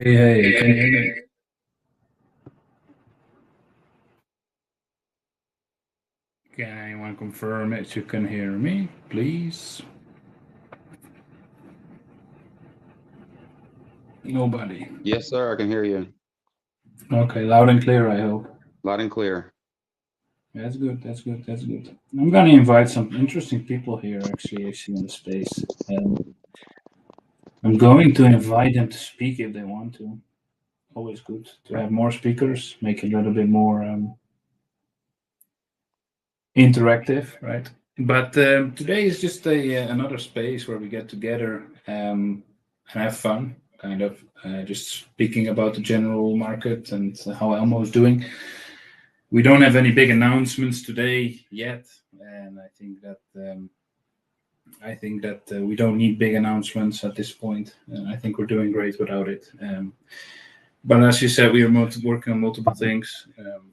Hey, can you hear me? Can anyone confirm if you can hear me, please? Nobody. Yes, sir. I can hear you. Okay, loud and clear, I hope. Loud and clear. That's good, that's good, that's good. I'm going to invite some interesting people here, actually, in the space. I'm going to invite them to speak if they want to. Always good to have more speakers, make it a little bit more interactive, right? But today is just another space where we get together and have fun, kind of just speaking about the general market and how Elmo is doing. We don't have any big announcements today yet, and I think that we don't need big announcements at this point. And I think we're doing great without it. But as you said, we are working on multiple things. And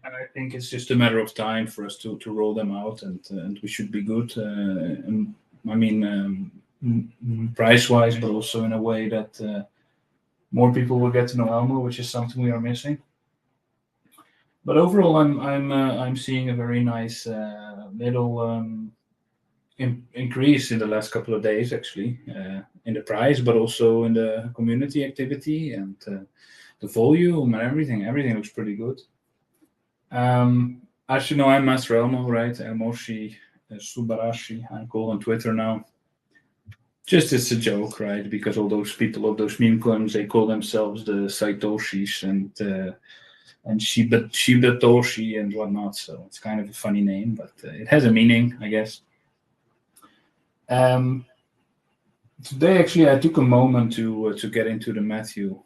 I think it's just a matter of time for us to roll them out, and we should be good. And I mean, price-wise, but also in a way that more people will get to know Elmo, which is something we are missing. But overall, I'm seeing a very nice little increase in the last couple of days, actually, in the price, but also in the community activity and the volume and everything. Everything looks pretty good. As you know, I'm Master Elmo, right? Elmoshi Subarashi, I'm called on Twitter now. Just it's a joke, right? Because all those people of those meme coins, they call themselves the Saitoshis and Shibatoshi and whatnot. So it's kind of a funny name, but it has a meaning, I guess. Today, actually, I took a moment to get into the Matthew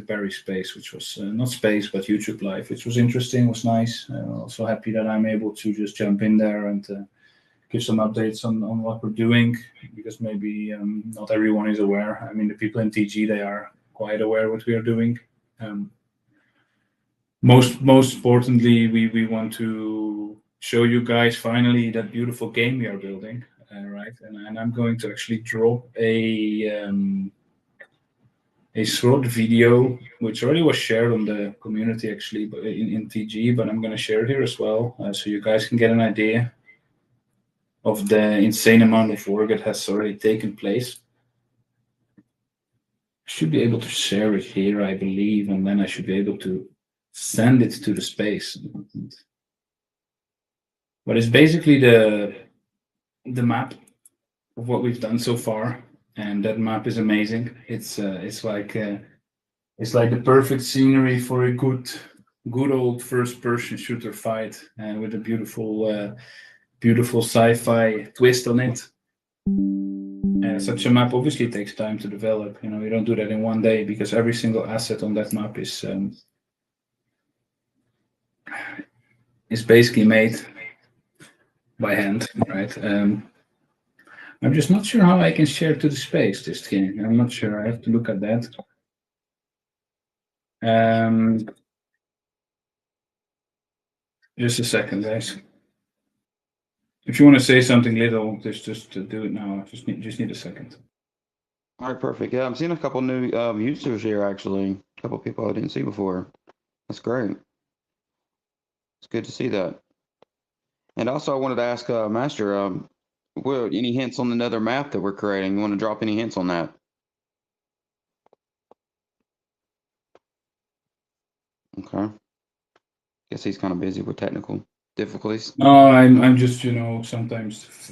Perry space, which was not space but YouTube Live, which was interesting, was nice. Also happy that I'm able to just jump in there and give some updates on what we're doing, because maybe not everyone is aware. I mean, the people in TG, they are quite aware what we are doing. Most importantly, we want to show you guys finally that beautiful game we are building. Right, and I'm going to actually drop a short video, which already was shared on the community actually, but in TG, but I'm going to share it here as well, so you guys can get an idea of the insane amount of work that has already taken place. I should be able to share it here, I believe, and then I should be able to send it to the space. But it's basically the map of what we've done so far, and that map is amazing. It's like the perfect scenery for a good old first-person shooter fight, with a beautiful sci-fi twist on it. Such a map obviously takes time to develop. You don't do that in one day, because every single asset on that map is basically made by hand, right? I'm just not sure how I can share to the space this thing. I'm not sure. I have to look at that. Just a second, guys. If you want to say something little, just to do it now. Just need a second. All right, perfect. Yeah, I'm seeing a couple new users here, actually. A couple people I didn't see before. That's great. It's good to see that. And also, I wanted to ask Master, any hints on another map that we're creating? You want to drop any hints on that? Okay. Guess he's kind of busy with technical difficulties. No, I'm just sometimes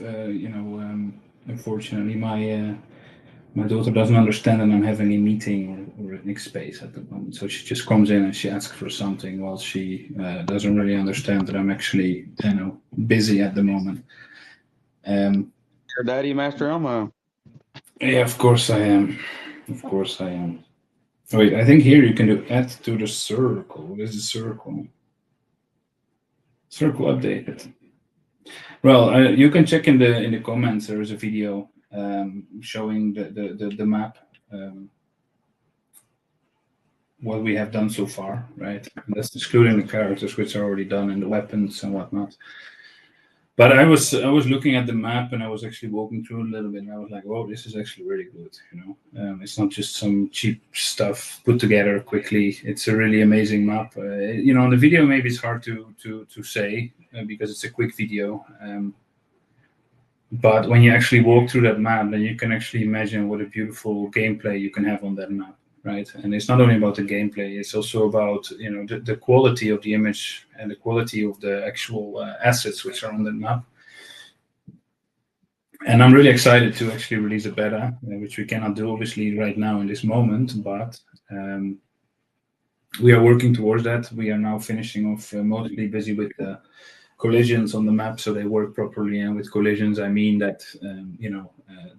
unfortunately my daughter doesn't understand that I'm having a meeting or an X space at the moment, so she just comes in and she asks for something while she doesn't really understand that I'm actually busy at the moment. Your daddy, Master Elmo. Yeah, of course I am. Of course I am. Wait, I think here you can do add to the circle. What is the circle? Circle updated. Well, you can check in the comments. There is a video showing the map, what we have done so far, right? And that's excluding the characters, which are already done, and the weapons and whatnot. But I was looking at the map, and I was actually walking through a little bit, and I was like, "Whoa, this is actually really good." It's not just some cheap stuff put together quickly. It's a really amazing map. On the video, maybe it's hard to say because it's a quick video. But when you actually walk through that map, then you can actually imagine what a beautiful gameplay you can have on that map, right? And it's not only about the gameplay; it's also about the quality of the image and the quality of the actual assets which are on that map. And I'm really excited to actually release a beta, which we cannot do obviously right now in this moment, but we are working towards that. We are now finishing off, mostly busy with collisions on the map, so they work properly. And with collisions, I mean that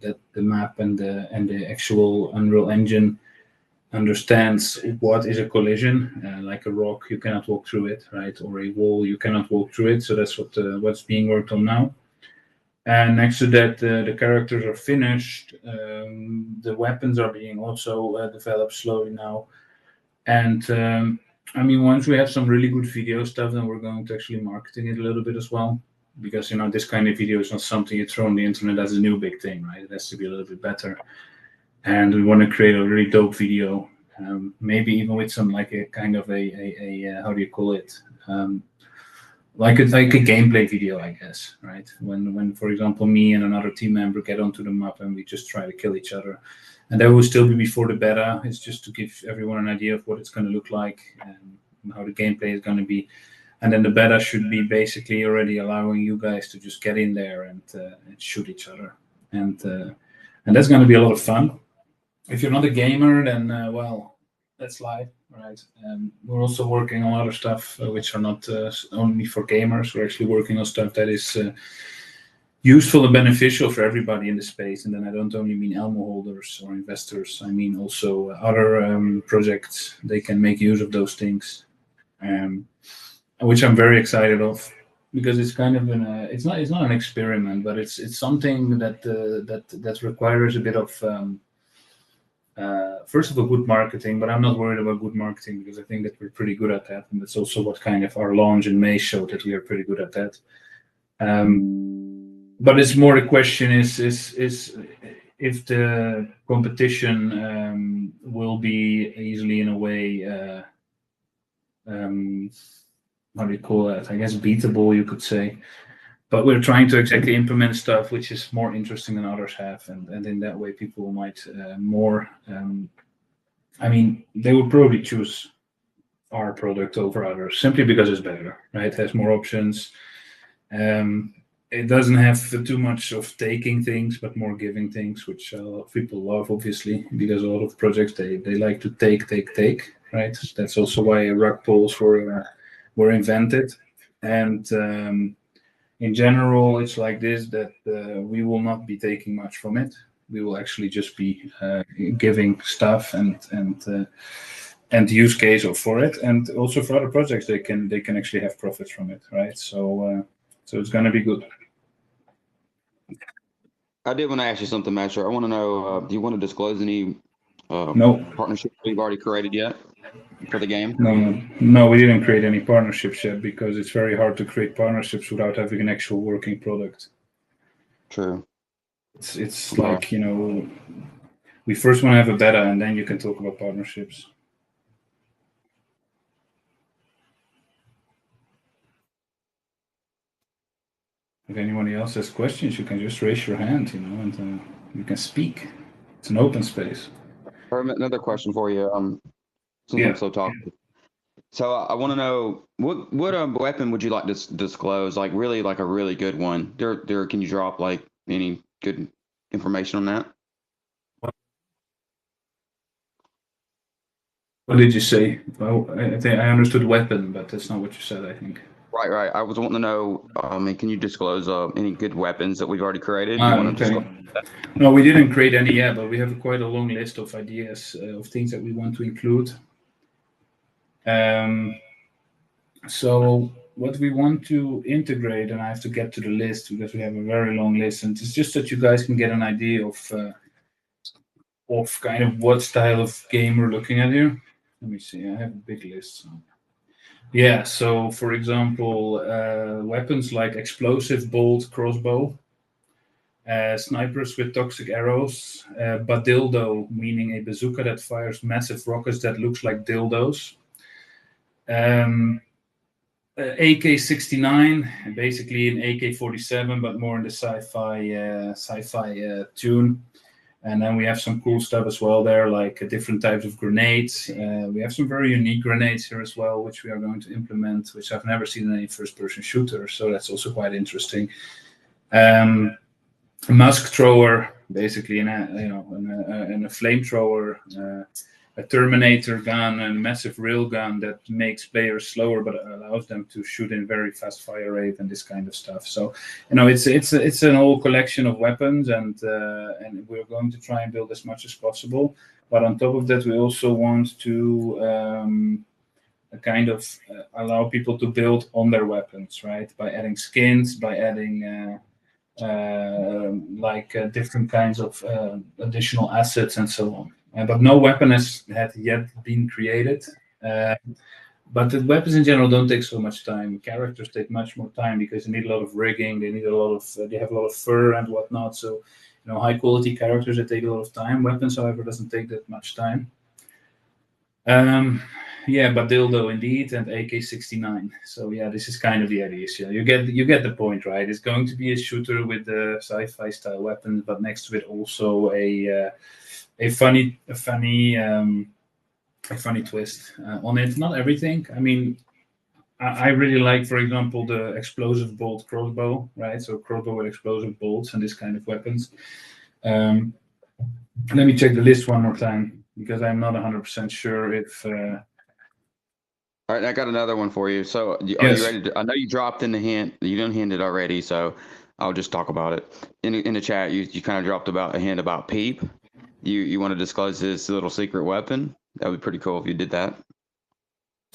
that the map and the actual Unreal Engine understands what is a collision. Like a rock, you cannot walk through it, right? Or a wall, you cannot walk through it. So that's what's being worked on now. And next to that, the characters are finished. The weapons are being also developed slowly now. And once we have some really good video stuff, then we're going to actually marketing it a little bit as well. Because, this kind of video is not something you throw on the internet as a new big thing, right? It has to be a little bit better. And we want to create a really dope video, maybe even with some like a kind of a how do you call it? Like a gameplay video, I guess, right? When, for example, me and another team member get onto the map and we just try to kill each other. And that will still be before the beta. It's just to give everyone an idea of what it's going to look like and how the gameplay is going to be. And then the beta should be basically already allowing you guys to just get in there and shoot each other. And that's going to be a lot of fun. If you're not a gamer, then, well, that's live, right? We're also working on other stuff which are not only for gamers. We're actually working on stuff that is useful and beneficial for everybody in the space. And then I don't only mean Elmo holders or investors. I mean also other projects. They can make use of those things, which I'm very excited of, because it's kind of it's not an experiment, but it's something that requires a bit of first of all, good marketing. But I'm not worried about good marketing because I think that we're pretty good at that, and that's also what kind of our launch in May showed, that we are pretty good at that. But it's more the question is if the competition will be easily, in a way, how do you call that? I guess beatable, you could say. But we're trying to exactly implement stuff which is more interesting than others have, and in that way, people might more. I mean, they would probably choose our product over others simply because it's better, right? It has more options. It doesn't have too much of taking things, but more giving things, which a lot of people love, obviously, because a lot of projects they like to take, right? That's also why rug pulls were invented, and in general, it's like this, that we will not be taking much from it. We will actually just be giving stuff and use case for it, and also for other projects, they can actually have profits from it, right? So it's going to be good. I did want to ask you something, Master. I want to know, do you want to disclose any No. partnerships we've already created yet for the game? No, we didn't create any partnerships yet, because it's very hard to create partnerships without having an actual working product. True. It's like, we first want to have a beta, and then you can talk about partnerships. If anybody else has questions, you can just raise your hand, and you can speak. It's an open space. Another question for you. Since Yeah. I'm so talkative. So I want to know, what weapon would you like to disclose? Like really, like a really good one. Can you drop like any good information on that? What did you say? Well, I think I understood weapon, but that's not what you said, I think. Right. I was wanting to know, can you disclose any good weapons that we've already created? Okay. No, we didn't create any yet, but we have quite a long list of ideas of things that we want to include. So what we want to integrate, and I have to get to the list because we have a very long list, and it's just that you guys can get an idea of kind of what style of game we're looking at here. Let me see. I have a big list. So. Yeah. So, for example, weapons like explosive bolt crossbow, snipers with toxic arrows, badildo, meaning a bazooka that fires massive rockets that looks like dildos. AK-69, basically an AK-47, but more in the sci-fi tune. And then we have some cool stuff as well there, like different types of grenades. We have some very unique grenades here as well, which we are going to implement, which I've never seen in any first-person shooter. So that's also quite interesting. A musk thrower, basically, in a flamethrower. A Terminator gun and a massive rail gun that makes players slower but allows them to shoot in very fast fire rate and this kind of stuff. So, it's an whole collection of weapons, and we're going to try and build as much as possible. But on top of that, we also want to kind of allow people to build on their weapons, right? By adding skins, by adding different kinds of additional assets and so on. But no weapon had yet been created. But the weapons in general don't take so much time. Characters take much more time because they need a lot of rigging. They have a lot of fur and whatnot. So, high quality characters that take a lot of time. Weapons, however, doesn't take that much time. But dildo indeed, and AK-69. So yeah, this is kind of the idea. Yeah, you get the point, right? It's going to be a shooter with the sci-fi style weapons, but next to it also a funny twist on it. Not everything. I mean, I really like, for example, the explosive bolt crossbow, right? So crossbow with explosive bolts and this kind of weapons. Let me check the list one more time because I'm not 100% sure if. All right, I got another one for you. So, are you ready? I know you dropped in the hint. You didn't hint it already, so I'll just talk about it in the chat. You kind of dropped about a hint about Peep. You want to disclose this little secret weapon? That would be pretty cool if you did that.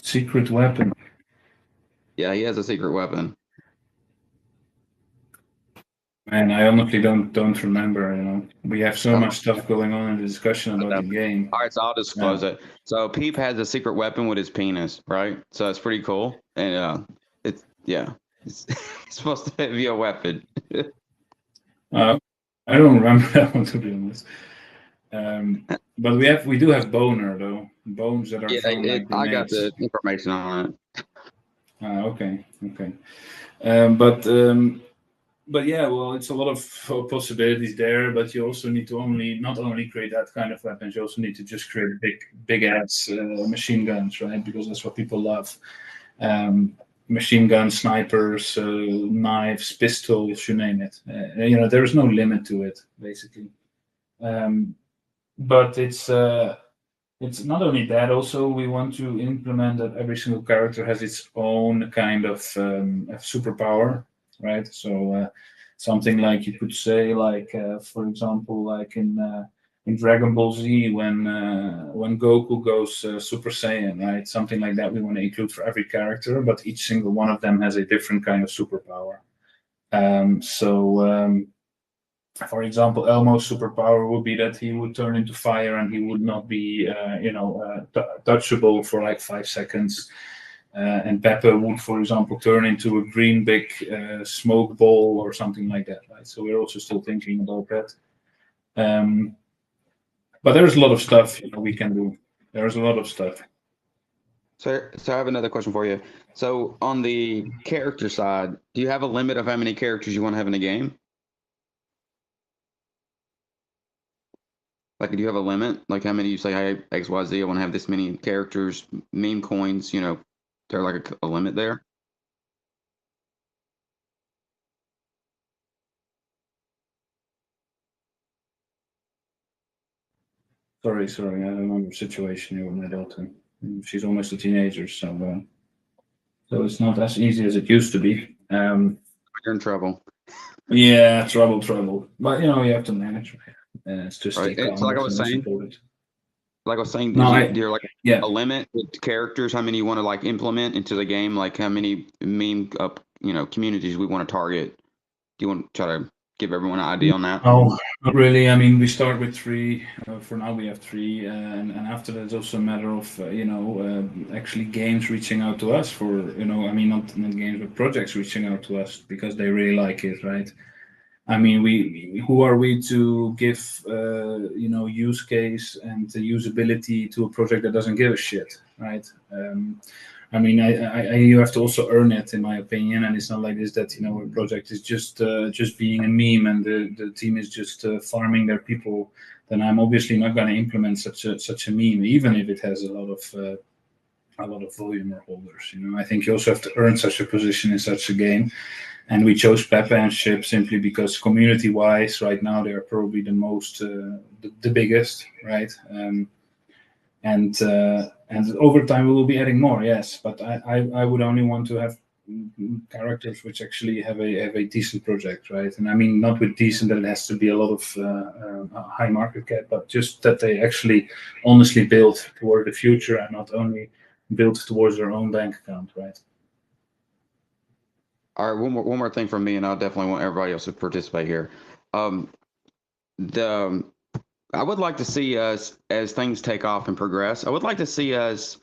Secret weapon. Yeah, he has a secret weapon. Man, I honestly don't remember. We have so much stuff going on in the discussion about the game. All right, so I'll disclose it. So Peep has a secret weapon with his penis, right? So it's pretty cool, and it's supposed to be a weapon. I don't remember that one, to be honest. But we do have boner though, bones that are from like I got grenades. the information on it. Okay. But yeah, well, it's a lot of possibilities there. But you also need to not only create that kind of weapons, you also need to just create big ass machine guns, right? Because that's what people love. Machine guns, snipers, knives, pistols, you name it. There is no limit to it, basically. But it's not only that. Also, we want to implement that every single character has its own kind of superpower, right? So something like you could say, like for example, like in Dragon Ball Z, when Goku goes Super Saiyan, right? Something like that we want to include for every character, but each single one of them has a different kind of superpower. For example, Elmo's superpower would be that he would turn into fire and he would not be, touchable for like 5 seconds. And Pepe would, for example, turn into a green big smoke ball or something like that, right? So we're also still thinking about that. But there's a lot of stuff we can do. There's a lot of stuff. So I have another question for you. So on the character side, do you have a limit of how many characters you want to have in a game? Like, do you have a limit? Like, how many you say, hey, XYZ, I want to have this many characters, meme coins, there like a limit there? Sorry, I don't know the situation here with my daughter. She's almost a teenager, so it's not as easy as it used to be. You're in trouble. Yeah, trouble. But you have to manage. It's just Right. It's like I was saying. Like I was saying, is there like a limit with characters? How many you want to like implement into the game? Like how many meme communities we want to target? Do you want to try to give everyone an idea on that? Oh, not really. I mean, we start with 3. For now, we have 3, and after that, it's also a matter of actually games reaching out to us for I mean, not games, but projects reaching out to us because they really like it, right? I mean, who are we to give use case and usability to a project that doesn't give a shit, right? I mean, you have to also earn it, in my opinion, and it's not like this that a project is just being a meme and the team is just farming their people. Then I'm obviously not going to implement such a meme, even if it has a lot of volume or holders. I think you also have to earn such a position in such a game. And we chose Pepe and Ship simply because community-wise, right now they are probably the most, the biggest, right? And over time we will be adding more, yes. But I would only want to have characters which actually have a decent project, right? And I mean not with decent that it has to be a lot of high market cap, but just that they actually honestly build toward the future and not only build towards their own bank account, right? All right, one more thing from me, and I'll definitely want everybody else to participate here. I would like to see us, as things take off and progress, I would like to see us,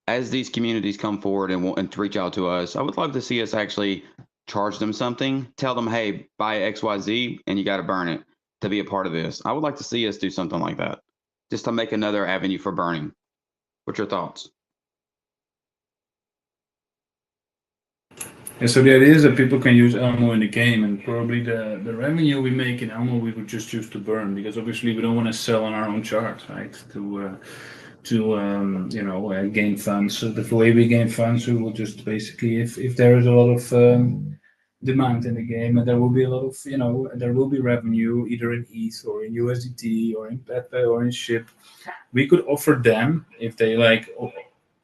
as these communities come forward and to reach out to us, I would love to see us actually charge them something, tell them, hey, buy XYZ, and you got to burn it to be a part of this. I would like to see us do something like that, just to make another avenue for burning. What's your thoughts? Yeah, so the idea is that people can use Elmo in the game, and probably the revenue we make in Elmo we would just choose to burn, because obviously we don't want to sell on our own chart, right? To gain funds. So the way we gain funds, we will just basically, if there is a lot of demand in the game, and there will be a lot of there will be revenue either in ETH or in USDT or in Pepe or in SHIB. We could offer them, if they like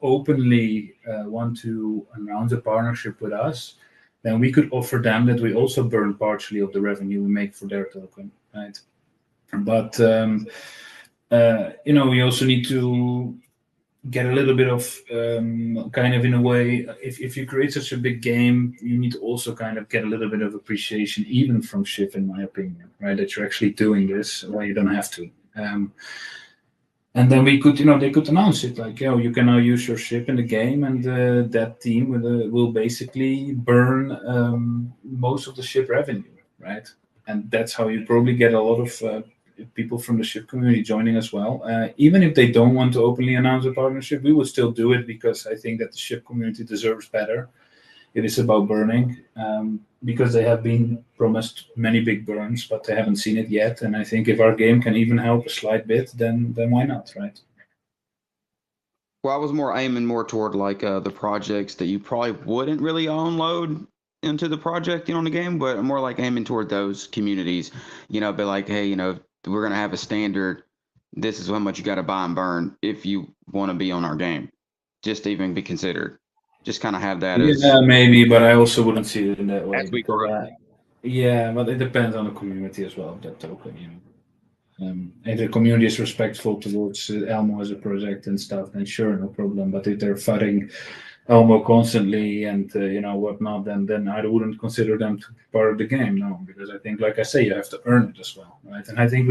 openly want to announce a partnership with us, then we could offer them that we also burn partially of the revenue we make for their token, right? But we also need to get a little bit of kind of, in a way, if you create such a big game, you need to also kind of get a little bit of appreciation, even from SHIB, in my opinion, right? That you're actually doing this while you don't have to. And then we could, they could announce it like, you can now use your SHIB in the game, and that team will basically burn most of the SHIB revenue, right? and that's how you probably get a lot of people from the ship community joining as well. Even if they don't want to openly announce a partnership, we would still do it because I think that the ship community deserves better. It is about burning, because they have been promised many big burns, but they haven't seen it yet. And I think if our game can even help a slight bit, then why not, right? Well, I was more aiming more toward like the projects that you probably wouldn't really unload into the project, in the game, but more like aiming toward those communities, be like, hey, we're gonna have a standard. This is how much you got to buy and burn if you want to be on our game. Just to even be considered. Just kind of have that as Yeah, maybe, but I also wouldn't see it in that way as we because grow. yeah, but it depends on the community as well. That token, if the community is respectful towards Elmo as a project and stuff, then sure, no problem. But if they're fighting Elmo constantly and whatnot, then I wouldn't consider them to be part of the game. No, because I think, like I say, you have to earn it as well, right? And I think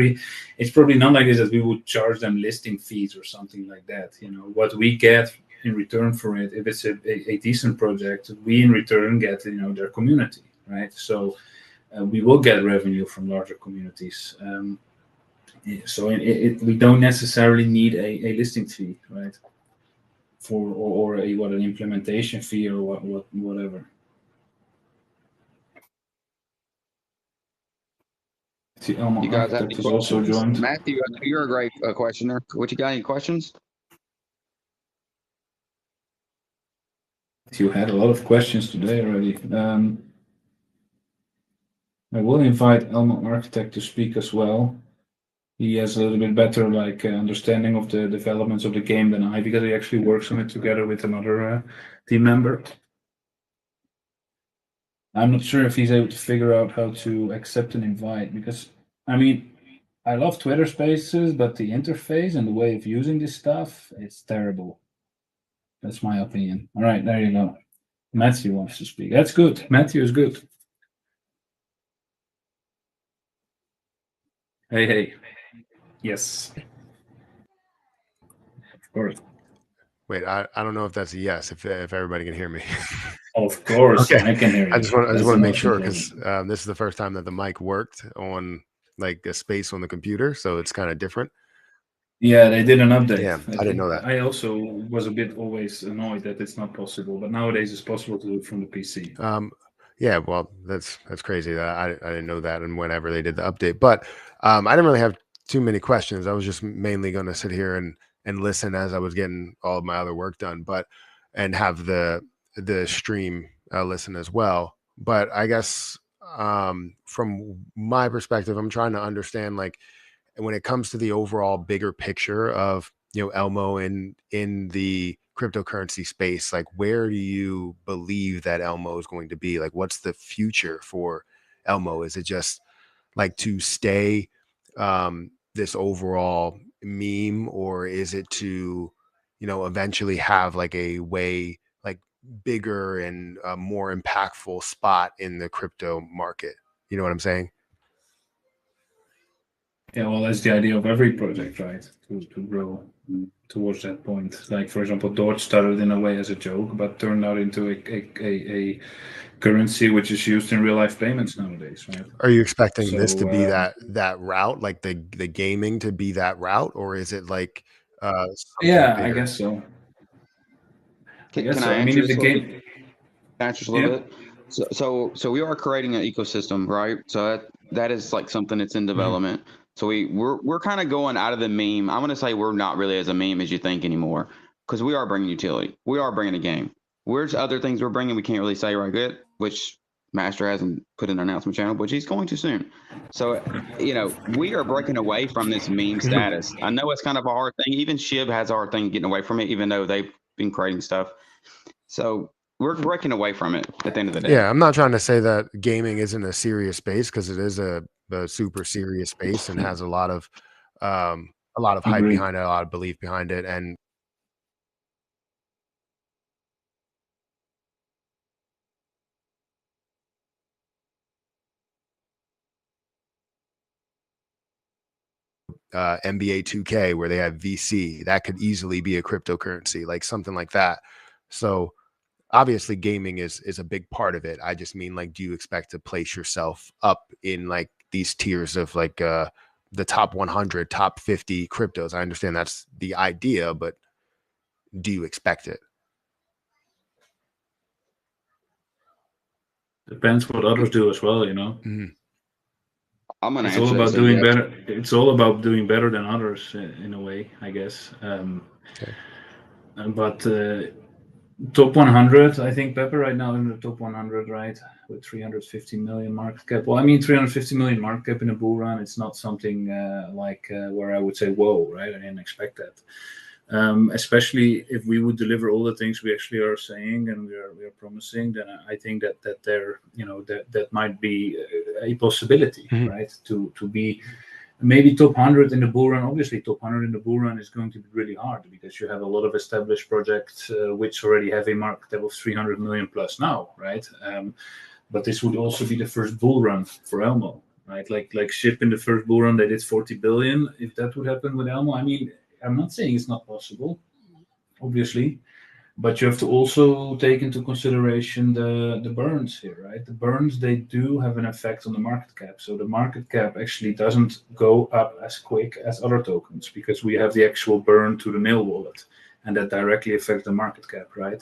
it's probably not like this that we would charge them listing fees or something like that. What we get in return for it, if it's a decent project, we in return get their community, right? So we will get revenue from larger communities. So we don't necessarily need a listing fee, right? Or an implementation fee or whatever. See, You guys have any Architect is also questions? joined. Matthew, I know you're a great questioner. What you got? Any questions? You had a lot of questions today already. I will invite ElmoERC to speak as well. He has a little bit better understanding of the developments of the game than I, because he actually works on it together with another team member. I'm not sure if he's able to figure out how to accept an invite, because I love Twitter Spaces, but the interface and the way of using this stuff, it's terrible. That's my opinion. All right, there you go. Matthew wants to speak. That's good. Matthew is good. Hey. Yes. Of course. Wait, I don't know if that's a yes, if everybody can hear me. Of course, Okay. I can hear you. I just want That's to the make most sure, important. because this is the first time that the mic worked on like a space on the computer, so it's kind of different. Yeah, they did an update. Yeah, I didn't know that. I also was a bit always annoyed that it's not possible, but nowadays it's possible to do it from the PC. Yeah, well, that's crazy. I didn't know that, and whenever they did the update, but I didn't really have too many questions. I was just mainly going to sit here and listen as I was getting all of my other work done, and have the stream listen as well. But I guess from my perspective, I'm trying to understand, like, when it comes to the overall bigger picture of Elmo in the cryptocurrency space, like, where do you believe that Elmo is going to be? Like, what's the future for Elmo? Is it just like to stay this overall meme, or is it to eventually have like a way like bigger and more impactful spot in the crypto market? You know what I'm saying? Yeah, well, that's the idea of every project, right? To grow towards that point. Like, for example, Dodge started in a way as a joke, but turned out into a currency which is used in real life payments nowadays, right? Are you expecting So, this to be that route, like the gaming to be that route, or is it like something yeah, I bigger? guess so. Can I answer If this the a little game, bit? Answer this a little yeah, bit. So we are creating an ecosystem, right? So that is like something that's in development. So we're kind of going out of the meme. I'm gonna say we're not really as a meme as you think anymore, because we are bringing utility. We are bringing a game. Where's other things we're bringing? We can't really say right good, which Master hasn't put in an announcement channel, but he's going to soon. So we are breaking away from this meme status. I know it's kind of a hard thing. Even Shib has a hard thing getting away from it, even though they've been creating stuff. So we're breaking away from it at the end of the day. Yeah, I'm not trying to say that gaming isn't a serious space, because it is a super serious space and has a lot of hype agree. behind it, a lot of belief behind it, and NBA 2K, where they have VC, that could easily be a cryptocurrency, like something like that. So obviously gaming is a big part of it. I just mean, like, do you expect to place yourself up in like these tiers of like the top 100, top 50 cryptos. I understand that's the idea, but do you expect it? Depends what others do as well, you know. Mm-hmm. I'm gonna It's all answer that about and say doing yes. better. It's all about doing better than others in a way, I guess. Okay. But top 100, I think Pepper right now in the top 100, right, with 350 million market cap. Well, I mean, 350 million market cap in a bull run, it's not something where I would say, whoa, right? I didn't expect that. Especially if we would deliver all the things we actually are saying and we are promising, then I think that there, you know, that might be a possibility, Mhm. right? To be maybe top 100 in the bull run. Obviously, top 100 in the bull run is going to be really hard because you have a lot of established projects which already have a market cap of 300 million plus now, right? But this would also be the first bull run for Elmo, right? Like SHIB in the first bull run, they did 40 billion. If that would happen with Elmo, I mean, I'm not saying it's not possible, obviously, but you have to also take into consideration the burns here, right? The burns, they do have an effect on the market cap. So the market cap actually doesn't go up as quick as other tokens because we have the actual burn to the nil wallet, and that directly affects the market cap, right?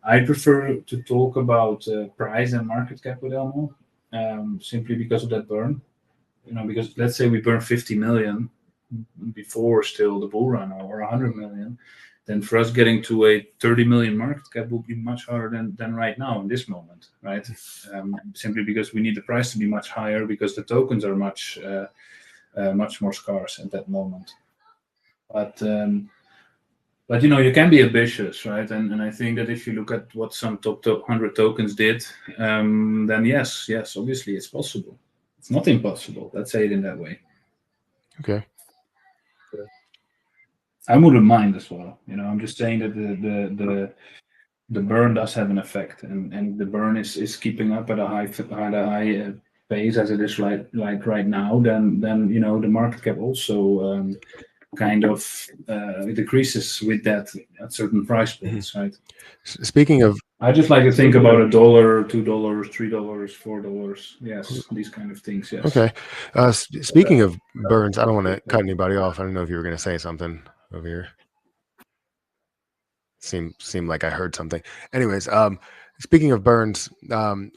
I prefer to talk about price and market cap with Elmo, simply because of that burn. You know, because let's say we burn 50 million before still the bull run or 100 million, then for us getting to a 30 million market cap will be much harder than right now in this moment, right? Simply because we need the price to be much higher because the tokens are much more scarce at that moment. But you know, you can be ambitious, right? And I think that if you look at what some top 100 tokens did, then yes, obviously it's possible. It's not impossible. Let's say it in that way. Okay. I wouldn't mind as well. You know, I'm just saying that the burn does have an effect, and the burn is keeping up at a high pace as it is like right now. Then you know the market cap also kind of decreases with that at certain price points, right? Speaking of, I just like to think about $1, $2, $3, $4. Yes, these kind of things. Yes. okay. Speaking of burns, I don't want to cut anybody off. I don't know if you were going to say something over here. Seemed like I heard something. Anyways, speaking of burns,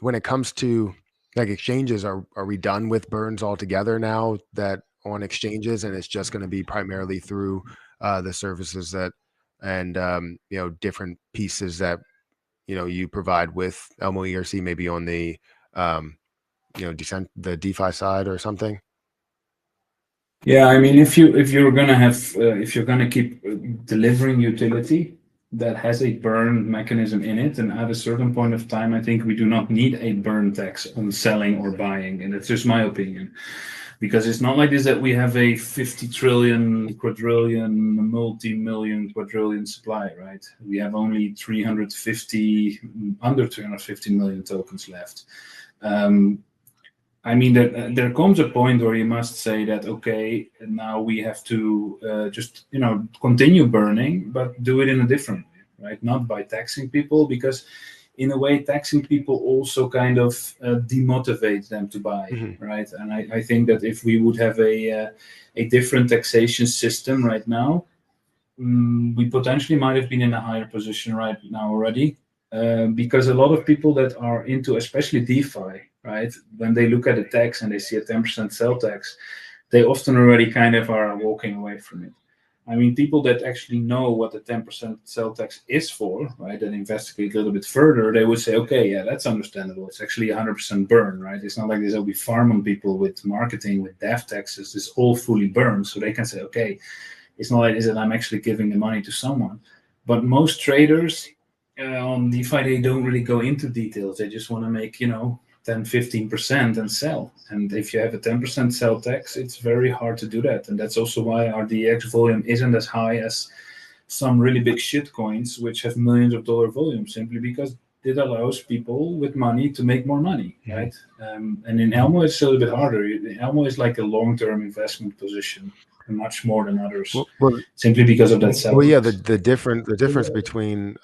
when it comes to like exchanges, are we done with burns altogether now that on exchanges, and it's just going to be primarily through the services that and you know, different pieces that you know you provide with ElmoERC, maybe on the you know, the DeFi side or something? Yeah, I mean, if you're gonna have if you're gonna keep delivering utility that has a burn mechanism in it, and at a certain point of time, I think we do not need a burn tax on selling or buying, and that's just my opinion, because it's not like this that we have a 50 trillion, quadrillion, multi-million, quadrillion supply, right? We have only 350, under 350 million tokens left. I mean, there comes a point where you must say that, okay, now we have to just, you know, continue burning, but do it in a different way, right? Not by taxing people, because in a way, taxing people also kind of demotivates them to buy, right? And I think that if we would have a different taxation system right now, we potentially might have been in a higher position right now already. Because a lot of people that are into, especially DeFi, right, when they look at a tax and they see a 10% sell tax, they often already kind of are walking away from it. I mean, people that actually know what the 10% sell tax is for, right, and investigate a little bit further, they would say, okay, yeah, that's understandable. It's actually 100% burn, right? It's not like this will be farm on people with marketing, with dev taxes. It's all fully burned. So they can say, okay, it's not like this that I'm actually giving the money to someone. But most traders on DeFi, they don't really go into details. They just want to make, you know, 10, 15% and sell. And if you have a 10% sell tax, it's very hard to do that. And that's also why our DEX volume isn't as high as some really big shit coins, which have millions of dollar volume, simply because it allows people with money to make more money, right? And in Elmo, it's a little bit harder. Elmo is like a long-term investment position, much more than others, simply because of that sell. Well, yeah, the difference between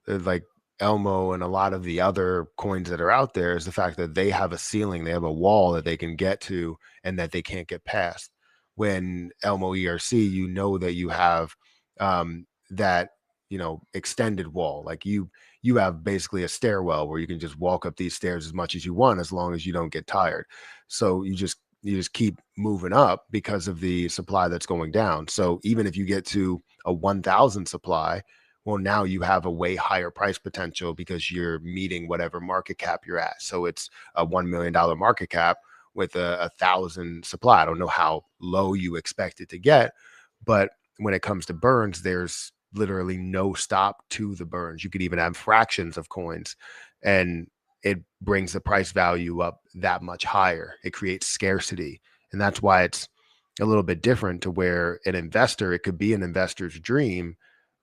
like Elmo and a lot of the other coins that are out there is the fact that they have a ceiling, they have a wall that they can get to and that they can't get past. When ElmoERC, you know that you have that, you know, extended wall. Like you have basically a stairwell where you can just walk up these stairs as much as you want, as long as you don't get tired. So you just keep moving up because of the supply that's going down. So even if you get to a 1,000 supply, well, now you have a way higher price potential because you're meeting whatever market cap you're at. So it's a $1 million market cap with a 1,000 supply. I don't know how low you expect it to get, but when it comes to burns, there's literally no stop to the burns. You could even have fractions of coins, and it brings the price value up that much higher. It creates scarcity. And that's why it's a little bit different to where an investor, it could be an investor's dream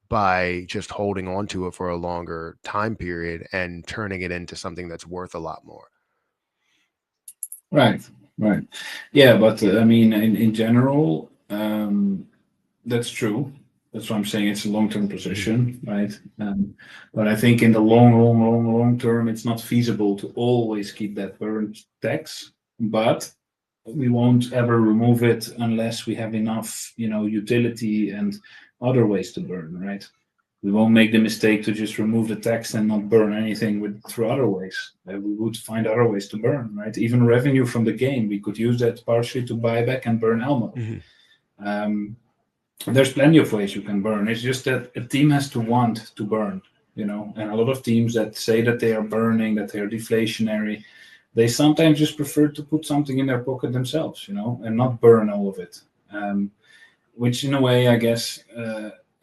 by just holding on to it for a longer time period and turning it into something that's worth a lot more. Right, right. Yeah, but I mean, in general, that's true. That's why I'm saying it's a long-term position, right? But I think in the long term, it's not feasible to always keep that burn tax. But we won't ever remove it unless we have enough, utility and other ways to burn, right? We won't make the mistake to just remove the tax and not burn anything through other ways. We would find other ways to burn, right? Even revenue from the game, we could use that partially to buy back and burn Elmo. There's plenty of ways you can burn. It's just that a team has to want to burn, and a lot of teams that say that they are burning, that they are deflationary, they sometimes just prefer to put something in their pocket themselves, and not burn all of it. Which in a way, I guess,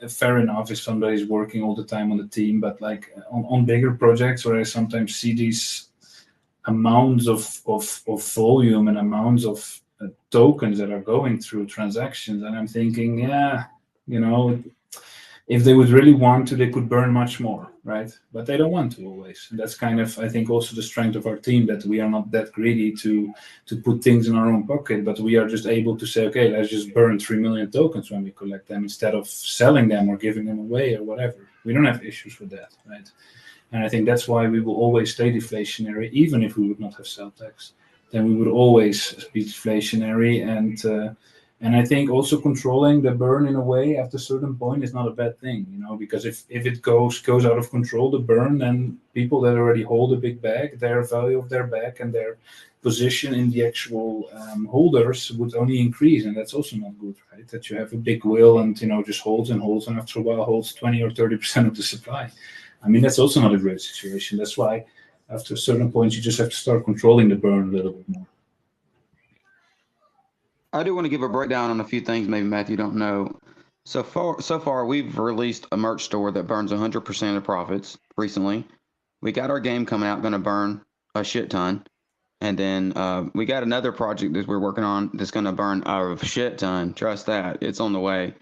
fair enough if somebody's working all the time on the team, but like on bigger projects where I sometimes see these amounts of volume and amounts of tokens that are going through transactions, and I'm thinking, if they would really want to, they could burn much more, right? But they don't want to always. And that's kind of, I think, also the strength of our team, that we are not that greedy to put things in our own pocket, but we are just able to say, okay, let's just burn 3 million tokens when we collect them instead of selling them or giving them away or whatever. We don't have issues with that, right? And I think that's why we will always stay deflationary, even if we would not have sell tax. Then we would always be deflationary, and I think also controlling the burn in a way at a certain point is not a bad thing, because if it goes out of control, the burn, then people that already hold a big bag, their value of their bag and their position in the actual holders would only increase, and that's also not good, right? That you have a big whale and just holds and holds, and after a while holds 20 or 30% of the supply. I mean, that's also not a great situation. That's why after a certain point, you just have to start controlling the burn a little bit more. I do want to give a breakdown on a few things maybe Matthew don't know. So far, we've released a merch store that burns 100% of profits recently. We got our game coming out, going to burn a shit ton. And then we got another project that we're working on that's going to burn a shit ton. Trust that. It's on the way.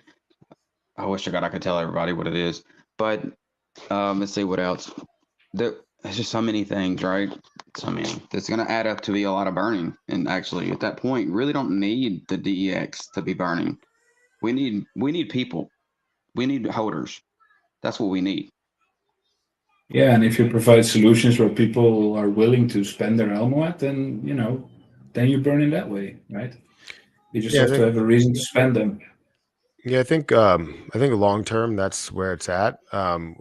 I wish I could tell everybody what it is. But let's see what else. There's just so many things, right? So many. That's going to add up to be a lot of burning. And actually, at that point, really don't need the DEX to be burning. We need people. We need holders. That's what we need. Yeah, and if you provide solutions where people are willing to spend their Elmo at, then then you burn in that way, right? You just have to have a reason to spend them. Yeah, I think long term that's where it's at,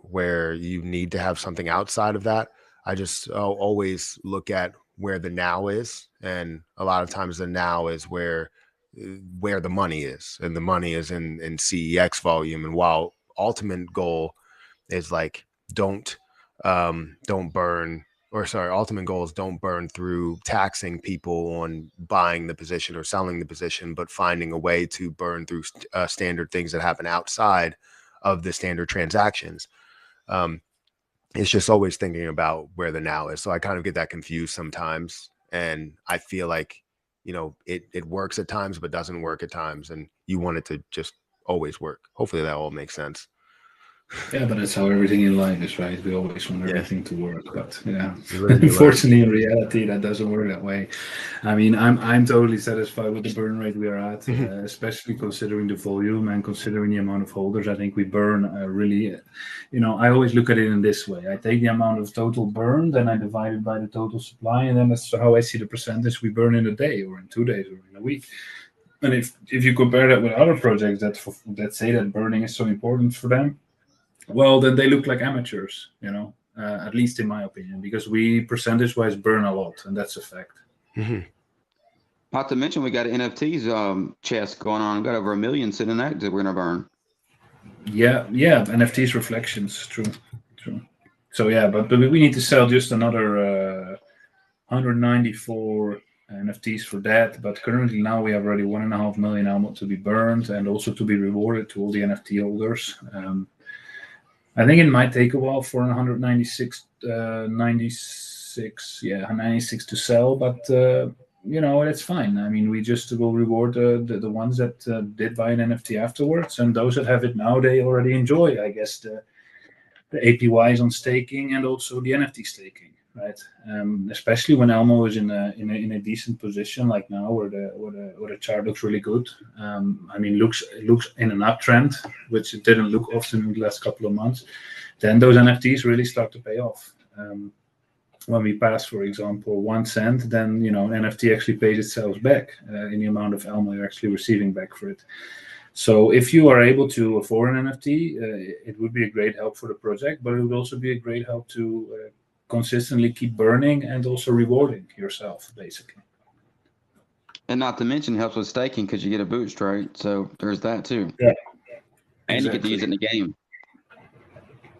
where you need to have something outside of that. I just always look at where the now is, and a lot of times the now is where the money is, and the money is in CEX volume. And while ultimate goal is like don't burn, or sorry, ultimate goal is don't burn through taxing people on buying the position or selling the position, but finding a way to burn through standard things that happen outside of the standard transactions. It's just always thinking about where the now is. So I kind of get that confused sometimes, and I feel like it works at times but doesn't work at times, and you want it to just always work. Hopefully that all makes sense. Yeah, but that's how everything in life is, right? We always want Yeah. everything to work, but yeah, You live and you learn. unfortunately, in reality, that doesn't work that way. I mean, I'm totally satisfied with the burn rate we are at, especially considering the volume and considering the amount of holders. I think we burn really, I always look at it in this way. I take the amount of total burn, then I divide it by the total supply, and then that's how I see the percentage we burn in a day or in 2 days or in a week. And if you compare that with other projects that say that burning is so important for them, well, then they look like amateurs, at least in my opinion, because we percentage-wise burn a lot, and that's a fact. Not to mention, we got an NFTs chest going on. We got over 1 million sitting in that we're gonna burn. Yeah, NFTs reflections, true. So yeah, but we need to sell just another 194 NFTs for that. But currently now we have already 1.5 million Elmo to be burned and also to be rewarded to all the NFT holders. I think it might take a while for 196, 96 to sell, but it's fine. I mean, we just will reward the ones that did buy an NFT afterwards, and those that have it now, they already enjoy, I guess, the APYs on staking and also the NFT staking, right? Especially when Elmo is in a decent position like now, where the chart looks really good. I mean, it looks in an uptrend, which it didn't look often in the last couple of months. Then those NFTs really start to pay off. When we pass, for example, 1 cent, then an NFT actually pays itself back in the amount of Elmo you're actually receiving back for it. So if you are able to afford an NFT, it would be a great help for the project, but it would also be a great help to consistently keep burning and also rewarding yourself, basically. And not to mention, it helps with staking because you get a boost, right? So there's that too. Yeah. And Exactly. you get to use it in the game.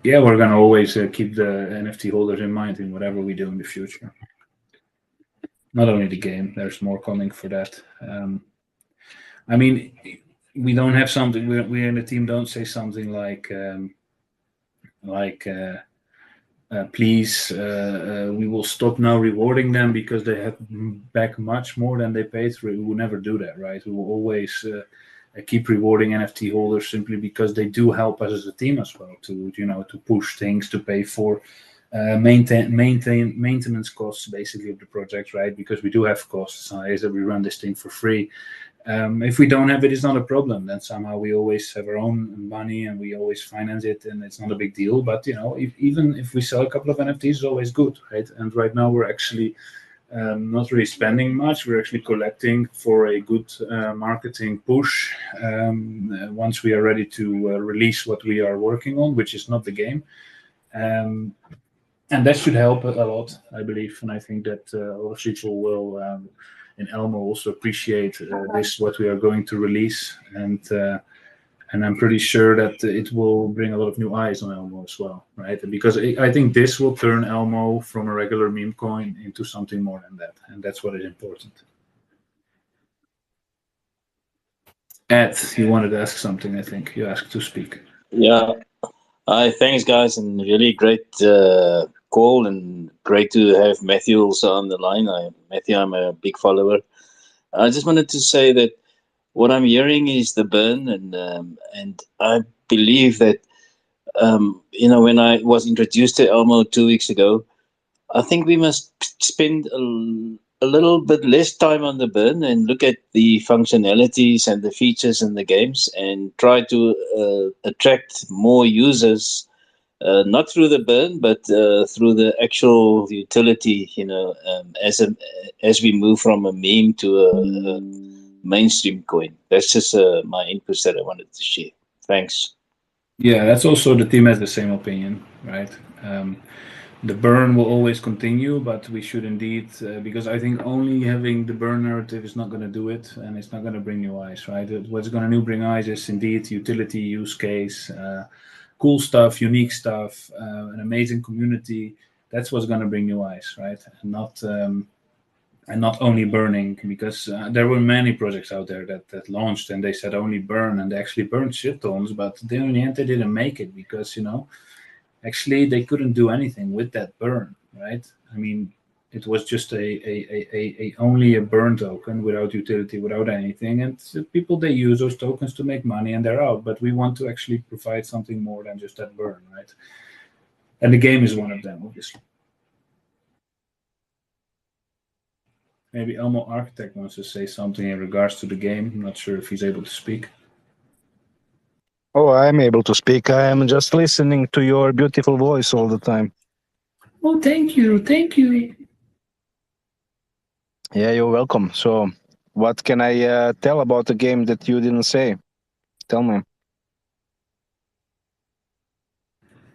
Yeah, we're going to always keep the NFT holders in mind in whatever we do in the future. Not only the game, there's more coming for that. I mean, we don't have something, we in the team don't say something like please, we will stop now rewarding them because they have back much more than they paid. We will never do that, right? We will always keep rewarding NFT holders simply because they do help us as a team as well to push things, to pay for maintenance costs basically of the project, right? Because we do have costs. Is that we run this thing for free. If we don't have it, it's not a problem. Then somehow we always have our own money and we always finance it, and it's not a big deal. But even if we sell a couple of NFTs, it's always good, right? And right now we're actually not really spending much. We're actually collecting for a good marketing push once we are ready to release what we are working on, which is not the game. And that should help a lot, I believe. And I think that a lot of people will in Elmo also appreciate this, what we are going to release. And I'm pretty sure that it will bring a lot of new eyes on Elmo as well, right? Because I think this will turn Elmo from a regular meme coin into something more than that. And that's what is important. Ed, you wanted to ask something, I think. You asked to speak. Yeah. Hi, thanks, guys. And really great call, and great to have Matthew also on the line. Matthew, I'm a big follower. I just wanted to say that what I'm hearing is the burn, and I believe that when I was introduced to Elmo 2 weeks ago, I think we must spend a little bit less time on the burn and look at the functionalities and the features in the games and try to attract more users, not through the burn, but through the actual utility, as we move from a meme to a mainstream coin. That's just my inputs that I wanted to share. Thanks. Yeah, that's also, the team has the same opinion, right? The burn will always continue, but we should indeed, because I think only having the burn narrative is not going to do it, and it's not going to bring new eyes, right? What's going to bring eyes is indeed utility, use case, cool stuff, unique stuff, an amazing community. That's what's going to bring new eyes, right? And not only burning, because there were many projects out there that launched and they said only burn, and they actually burned shit tons, but then in the end they didn't make it because actually they couldn't do anything with that burn, right? I mean, it was just a only a burn token without utility, without anything, and people, they use those tokens to make money and they're out. But we want to actually provide something more than just that burn, right? And the game is one of them, obviously. Maybe ElmoERC wants to say something in regards to the game. I'm not sure if he's able to speak. Oh, I'm able to speak. I am just listening to your beautiful voice all the time. Oh, thank you. Thank you. Yeah, you're welcome. So, what can I tell about the game that you didn't say? Tell me.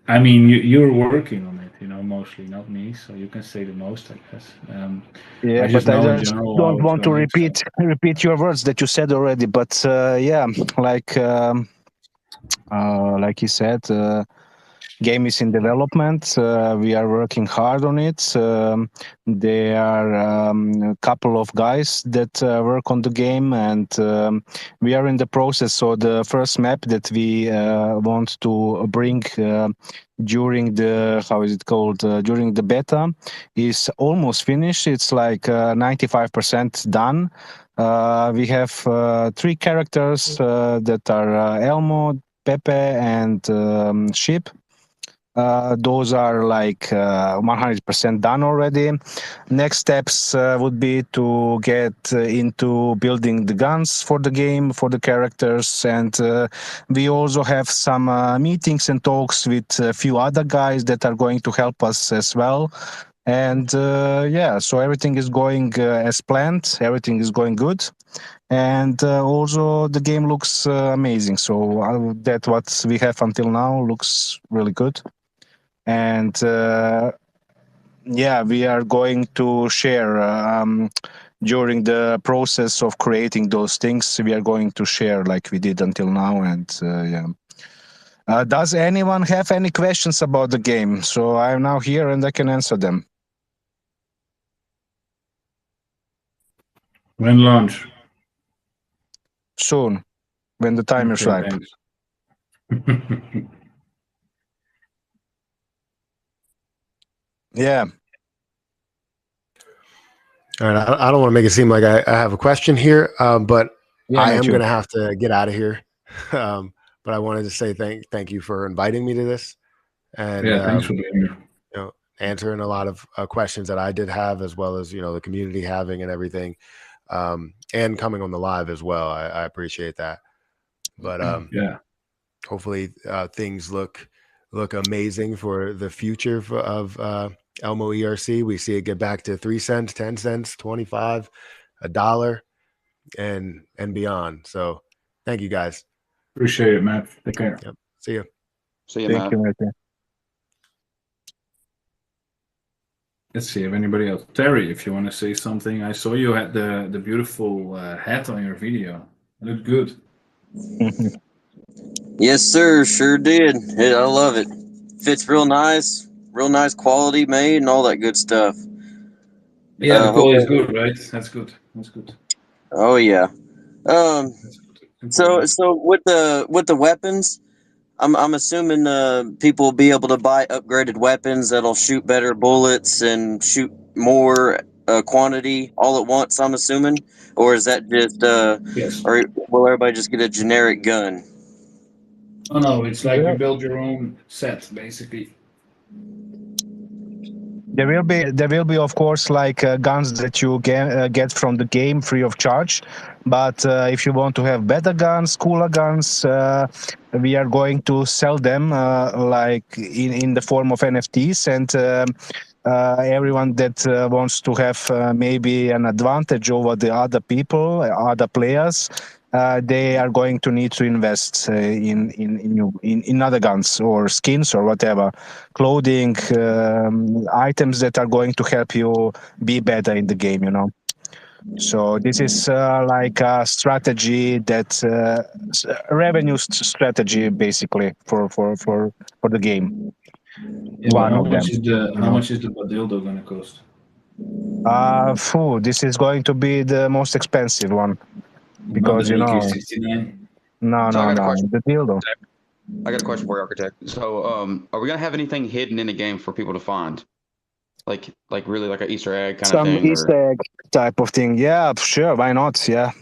I mean, you're working on it, mostly, not me. So you can say the most, I guess. Yeah, I just but I know in just general how don't it's want to going, repeat your words that you said already. But yeah, like you said, game is in development. We are working hard on it. There are a couple of guys that work on the game, and we are in the process. So the first map that we want to bring during the during the beta is almost finished. It's like 95% done. We have 3 characters that are Elmo, Pepe, and Sheep. Those are like 100% done already. Next steps would be to get into building the guns for the game, for the characters, and we also have some meetings and talks with a few other guys that are going to help us as well. And yeah, so everything is going as planned. Everything is going good. And also the game looks amazing. So that what we have until now looks really good. And yeah, we are going to share during the process of creating those things. We are going to share like we did until now. And yeah. Does anyone have any questions about the game? So I'm now here and I can answer them. When launch? Soon, when the time is ripe. Yeah. All right. I don't want to make it seem like I have a question here, but Yeah, I am too. going to have to get out of here. But I wanted to say thank you for inviting me to this, and Yeah, thanks for being here. Answering a lot of questions that I did have, as well as the community having and everything, and coming on the live as well. I appreciate that. But yeah, hopefully things look amazing for the future of ElmoERC. We see it get back to 3 cents, 10 cents, 25, $1, and beyond. So thank you guys. Appreciate it, Matt. Take care. Yep. See you. See you, Thank man. you, Matthew. Let's see if anybody else. Terry, if you want to say something. I saw you had the beautiful hat on your video. It looked good. Yes, sir. Sure did. I love it. Fits real nice quality made and all that good stuff. Yeah, the quality is good, right? That's good. That's good. Oh yeah. That's good. So with the weapons, I'm assuming people will be able to buy upgraded weapons that'll shoot better bullets and shoot more quantity all at once. I'm assuming, or is that just Yes. or will everybody just get a generic gun? Oh no, it's like Yeah. you build your own set, basically. There will be, of course, like guns that you get from the game free of charge. But if you want to have better guns, cooler guns, we are going to sell them like in the form of NFTs. And everyone that wants to have maybe an advantage over the other people, other players, they are going to need to invest in other guns or skins or whatever, clothing, items that are going to help you be better in the game. So this is like a strategy that revenue strategy basically for the game. Yeah, One how of them. much is the Badildo gonna cost? This is going to be the most expensive one because Not the AK-69. no, So I got a question. the dildo. I got a question for you, Architect. So, are we gonna have anything hidden in the game for people to find? like really like an Easter egg kind of Some thing? Easter egg type of thing. Yeah, sure. Why not? Yeah.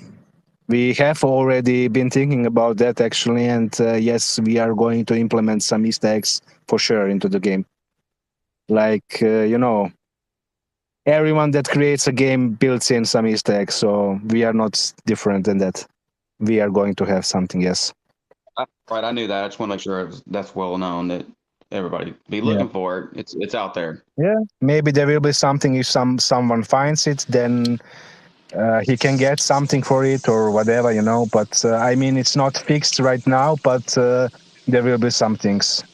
We have already been thinking about that actually, and yes, we are going to implement some Easter eggs for sure into the game. Like everyone that creates a game builds in some Easter eggs, so we are not different than that. We are going to have something, yes. Right, I knew that. I just want to make sure that's well known that everybody be looking for it. It's out there. Yeah, maybe there will be something if someone finds it, then he can get something for it or whatever, But I mean, it's not fixed right now, but there will be some things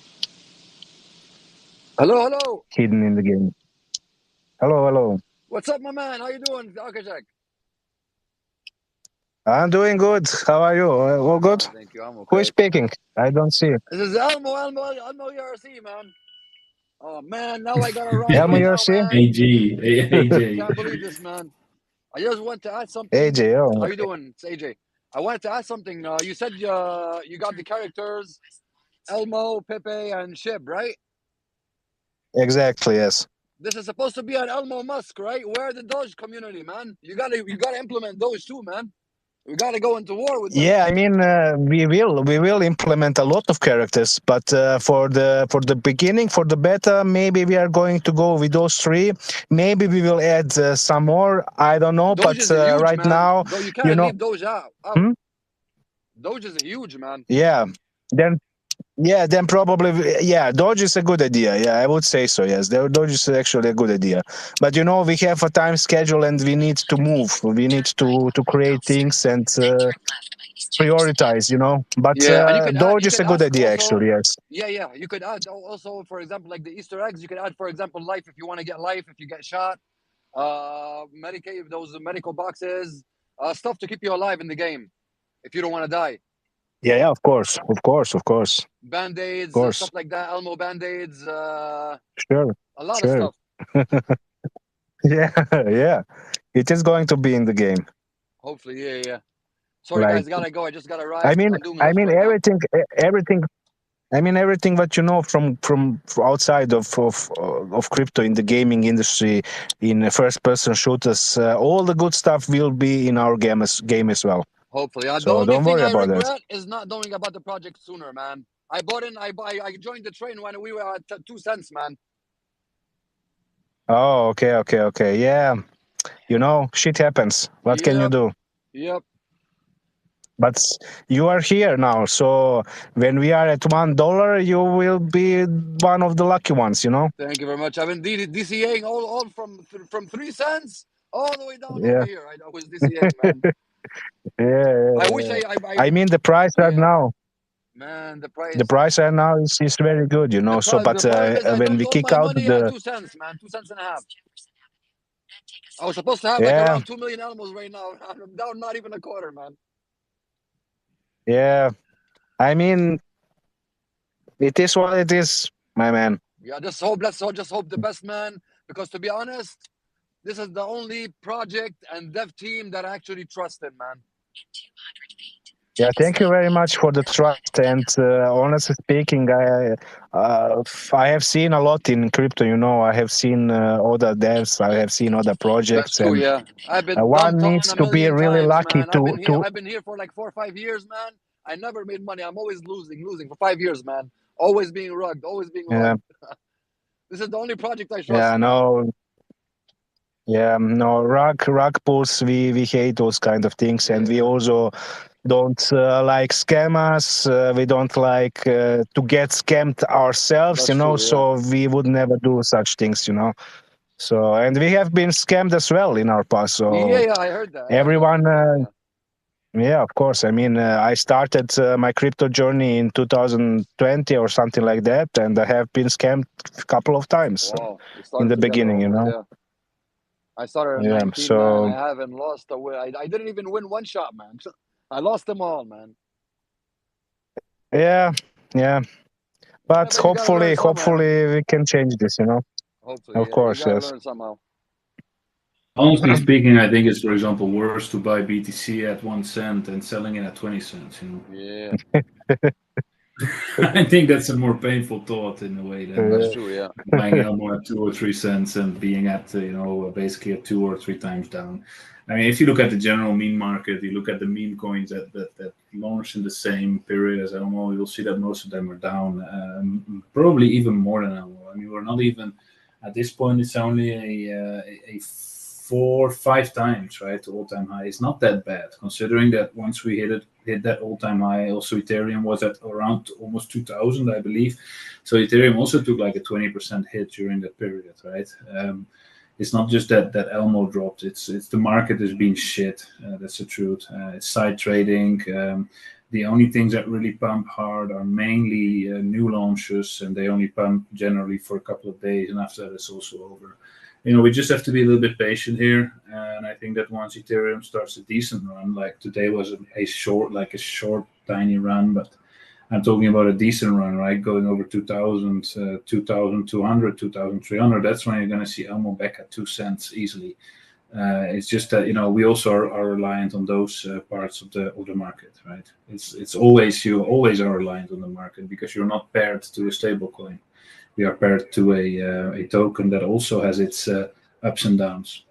Hello. hidden in the game. Hello. What's up, my man? How you doing, Architect? I'm doing good. How are you? All good? Thank you. I'm okay. Who is speaking? I don't see. This is ElmoERC, man. Oh man, now I gotta run Elmo right now, ERC? man. AJ. Can't believe this, man. I just want to add something. AJ, oh. How you doing? It's AJ. I wanted to add something. You said you got the characters Elmo, Pepe, and Shib, right? Exactly, yes. This is supposed to be an Elmo Musk, right? Where the Doge community, man? You gotta implement those too, man. We gotta go into war with them. Yeah, I mean, we will implement a lot of characters, but for the beginning, for the beta, maybe we are going to go with those 3. Maybe we will add some more. I don't know, Doge but is huge, right man. now, Though you can't leave Doge out. Doge is huge, man. Yeah, then probably, Doge is a good idea. Yeah, I would say so. Yes, Doge is actually a good idea. But we have a time schedule and we need to move. We need to create things and prioritize. But Yeah, and you could Doge is a good idea, actually. Yes. Yeah. You could add also, for example, like the Easter eggs. You could add, for example, life if you want to get life if you get shot. Medicaid, those medical boxes, stuff to keep you alive in the game if you don't want to die. Yeah, of course. Band-aids, stuff like that. Elmo band-aids. Sure. A lot of stuff. Yeah. It is going to be in the game. Hopefully, yeah. Sorry, guys, gotta go. I just gotta ride. I mean, everything. I mean, everything that from outside of crypto in the gaming industry, in first-person shooters, all the good stuff will be in our game as well. Hopefully, so don't worry about that. it. The only thing I regret is not knowing about the project sooner, man. I joined the train when we were at 2 cents, man. Oh, okay. Yeah, shit happens. What can you do? Yep. But you are here now, so when we are at $1, you will be one of the lucky ones, Thank you very much. I've been DCAing all from 3 cents all the way down over here. I was DCAing, man. Yeah. I wish I mean, the price right now. Man, the price. The price right now is very good, So, but when we kick out the 2 cents, man, 2 cents and a half. I was supposed to have like around 2 million animals right now. I'm down not even a quarter, man. Yeah, I mean, it is what it is, my man. Yeah, let's hope the best, man. Because to be honest, this is the only project and dev team that I actually trusted, man. Yeah, thank you very much for the trust. And honestly speaking, I have seen a lot in crypto. I have seen other devs, I have seen other projects. That's true, yeah. I've been one needs to be really lucky man. I've been here for like 4 or 5 years, man. I never made money. I'm always losing for 5 years, man. Always being rugged. This is the only project I trust. Yeah, no. Yeah, no, rug pulls, we hate those kind of things, and we also don't like scammers. We don't like to get scammed ourselves, That's true, so we would never do such things, So, and we have been scammed as well in our past. So yeah, I heard that. Everyone, yeah, of course. I mean, I started my crypto journey in 2020 or something like that, and I have been scammed a couple of times in the beginning, Yeah. I started at 19, man. I haven't lost a win. I didn't even win one shot, man. I lost them all, man. Yeah. But hopefully we can change this, Hopefully, of course, you gotta yes. learn somehow. Honestly speaking, I think it's, for example, worse to buy BTC at 1 cent and selling it at 20 cents. Yeah. I think that's a more painful thought in a way than That's true. Yeah. buying Elmo at 2 or 3 cents and being at basically at 2 or 3 times down. I mean, if you look at the general meme market, you look at the meme coins that launched in the same period as Elmo, you'll see that most of them are down, probably even more than Elmo. I mean, we're not even at this point. It's only a 4 5 times, right, to all-time high. It's not that bad considering that once we hit that all-time high, also Ethereum was at around almost 2000, I believe. So Ethereum also took like a 20% hit during that period, right? It's not just that Elmo dropped. It's the market has been shit. That's the truth. It's side trading. The only things that really pump hard are mainly new launches, and they only pump generally for a couple of days, and after that it's also over. We just have to be a little bit patient here, and I think that once Ethereum starts a decent run, like today was a short, tiny run, but I'm talking about a decent run, right? Going over 2,000, 2,200, 2,300. That's when you're going to see Elmo back at 2 cents easily. It's just that we also are reliant on those parts of the market, right? It's always you always are reliant on the market because you're not paired to a stable coin. We are paired to a token that also has its ups and downs.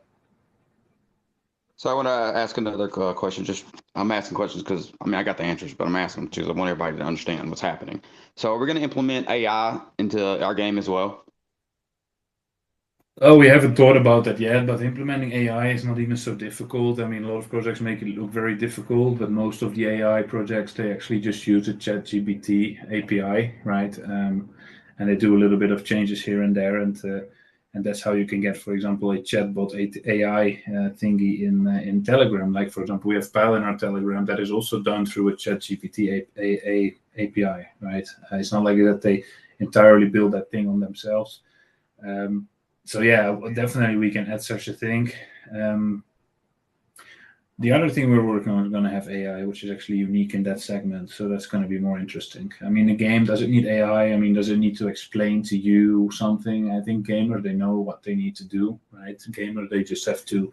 So I want to ask another question. I'm asking questions because I got the answers, but I'm asking because I want everybody to understand what's happening. So are we going to implement AI into our game as well? Oh, we haven't thought about that yet, but implementing AI is not even so difficult. I mean, a lot of projects make it look very difficult, but most of the AI projects, they actually just use the ChatGPT API, right? And they do a little bit of changes here and there, and that's how you can get, for example, a chatbot AI thingy in Telegram. Like, for example, we have Pal in our Telegram that is also done through a ChatGPT API, right? It's not like that they entirely build that thing on themselves. So yeah, definitely we can add such a thing. The other thing we're working on is going to have AI, which is actually unique in that segment. So that's going to be more interesting. I mean, the game, does it need AI? I mean, does it need to explain to you something? I think gamers, they know what they need to do, right? Gamers, they just have to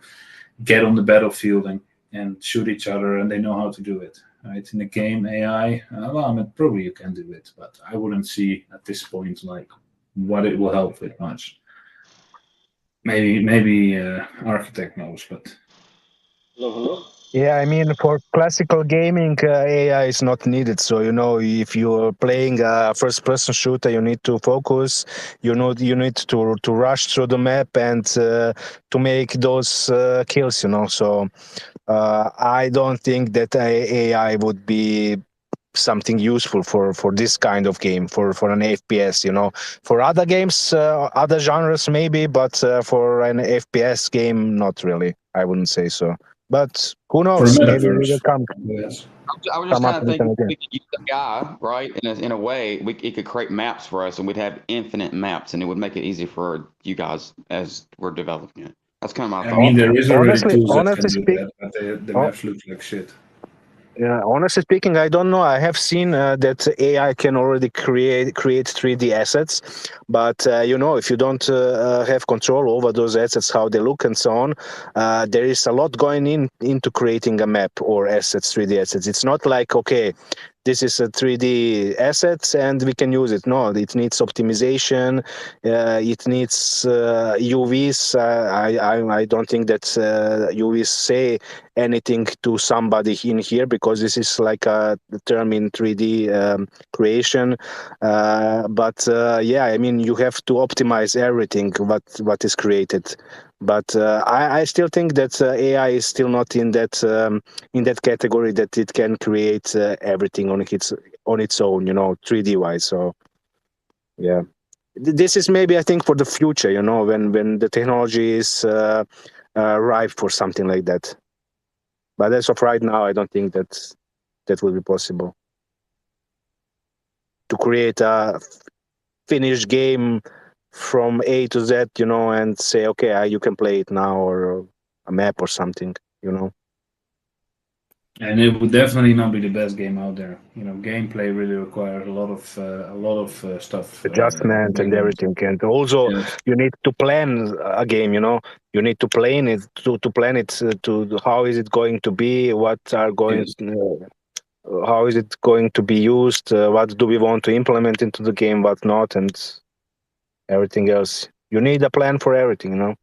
get on the battlefield and shoot each other, and they know how to do it, right? In the game, AI, probably you can do it, but I wouldn't see at this point like what it will help with much. Maybe Architect knows, but. Hello. Yeah, I mean, for classical gaming, AI is not needed. So, if you're playing a first-person shooter, you need to focus. You need to rush through the map and to make those kills. So, I don't think that AI would be something useful for this kind of game, for an FPS. For other games, other genres maybe, but for an FPS game, not really. I wouldn't say so. But who knows? Maybe we will come. Yes. I was just kind of thinking we could use AI, right? In a way, it could create maps for us, and we'd have infinite maps, and it would make it easy for you guys as we're developing it. That's kind of my thought. I mean, there is already Honestly tools that can do speak- that, but the maps look like shit. Yeah, honestly speaking, I don't know. I have seen that AI can already create 3D assets, but if you don't have control over those assets, how they look and so on, there is a lot going into creating a map or assets, 3D assets. It's not like, okay, this is a 3D asset and we can use it. No, it needs optimization. It needs UVs. I don't think that UVs say anything to somebody in here because this is like a term in 3D creation. But I mean, you have to optimize everything what is created. But I still think that AI is still not in that category that it can create everything on its own, 3D wise. So yeah, this is maybe I think for the future, when the technology is ripe for something like that. But as of right now, I don't think that will be possible to create a finished game from A to Z, and say, okay, you can play it now, or a map or something, And it would definitely not be the best game out there. Gameplay really requires a lot of stuff. Adjustment and everything, and also you need to plan a game. You need to plan it to plan it to how is it going to be, what are going. how is it going to be used? What do we want to implement into the game? What not? And everything else. You need a plan for everything, you know.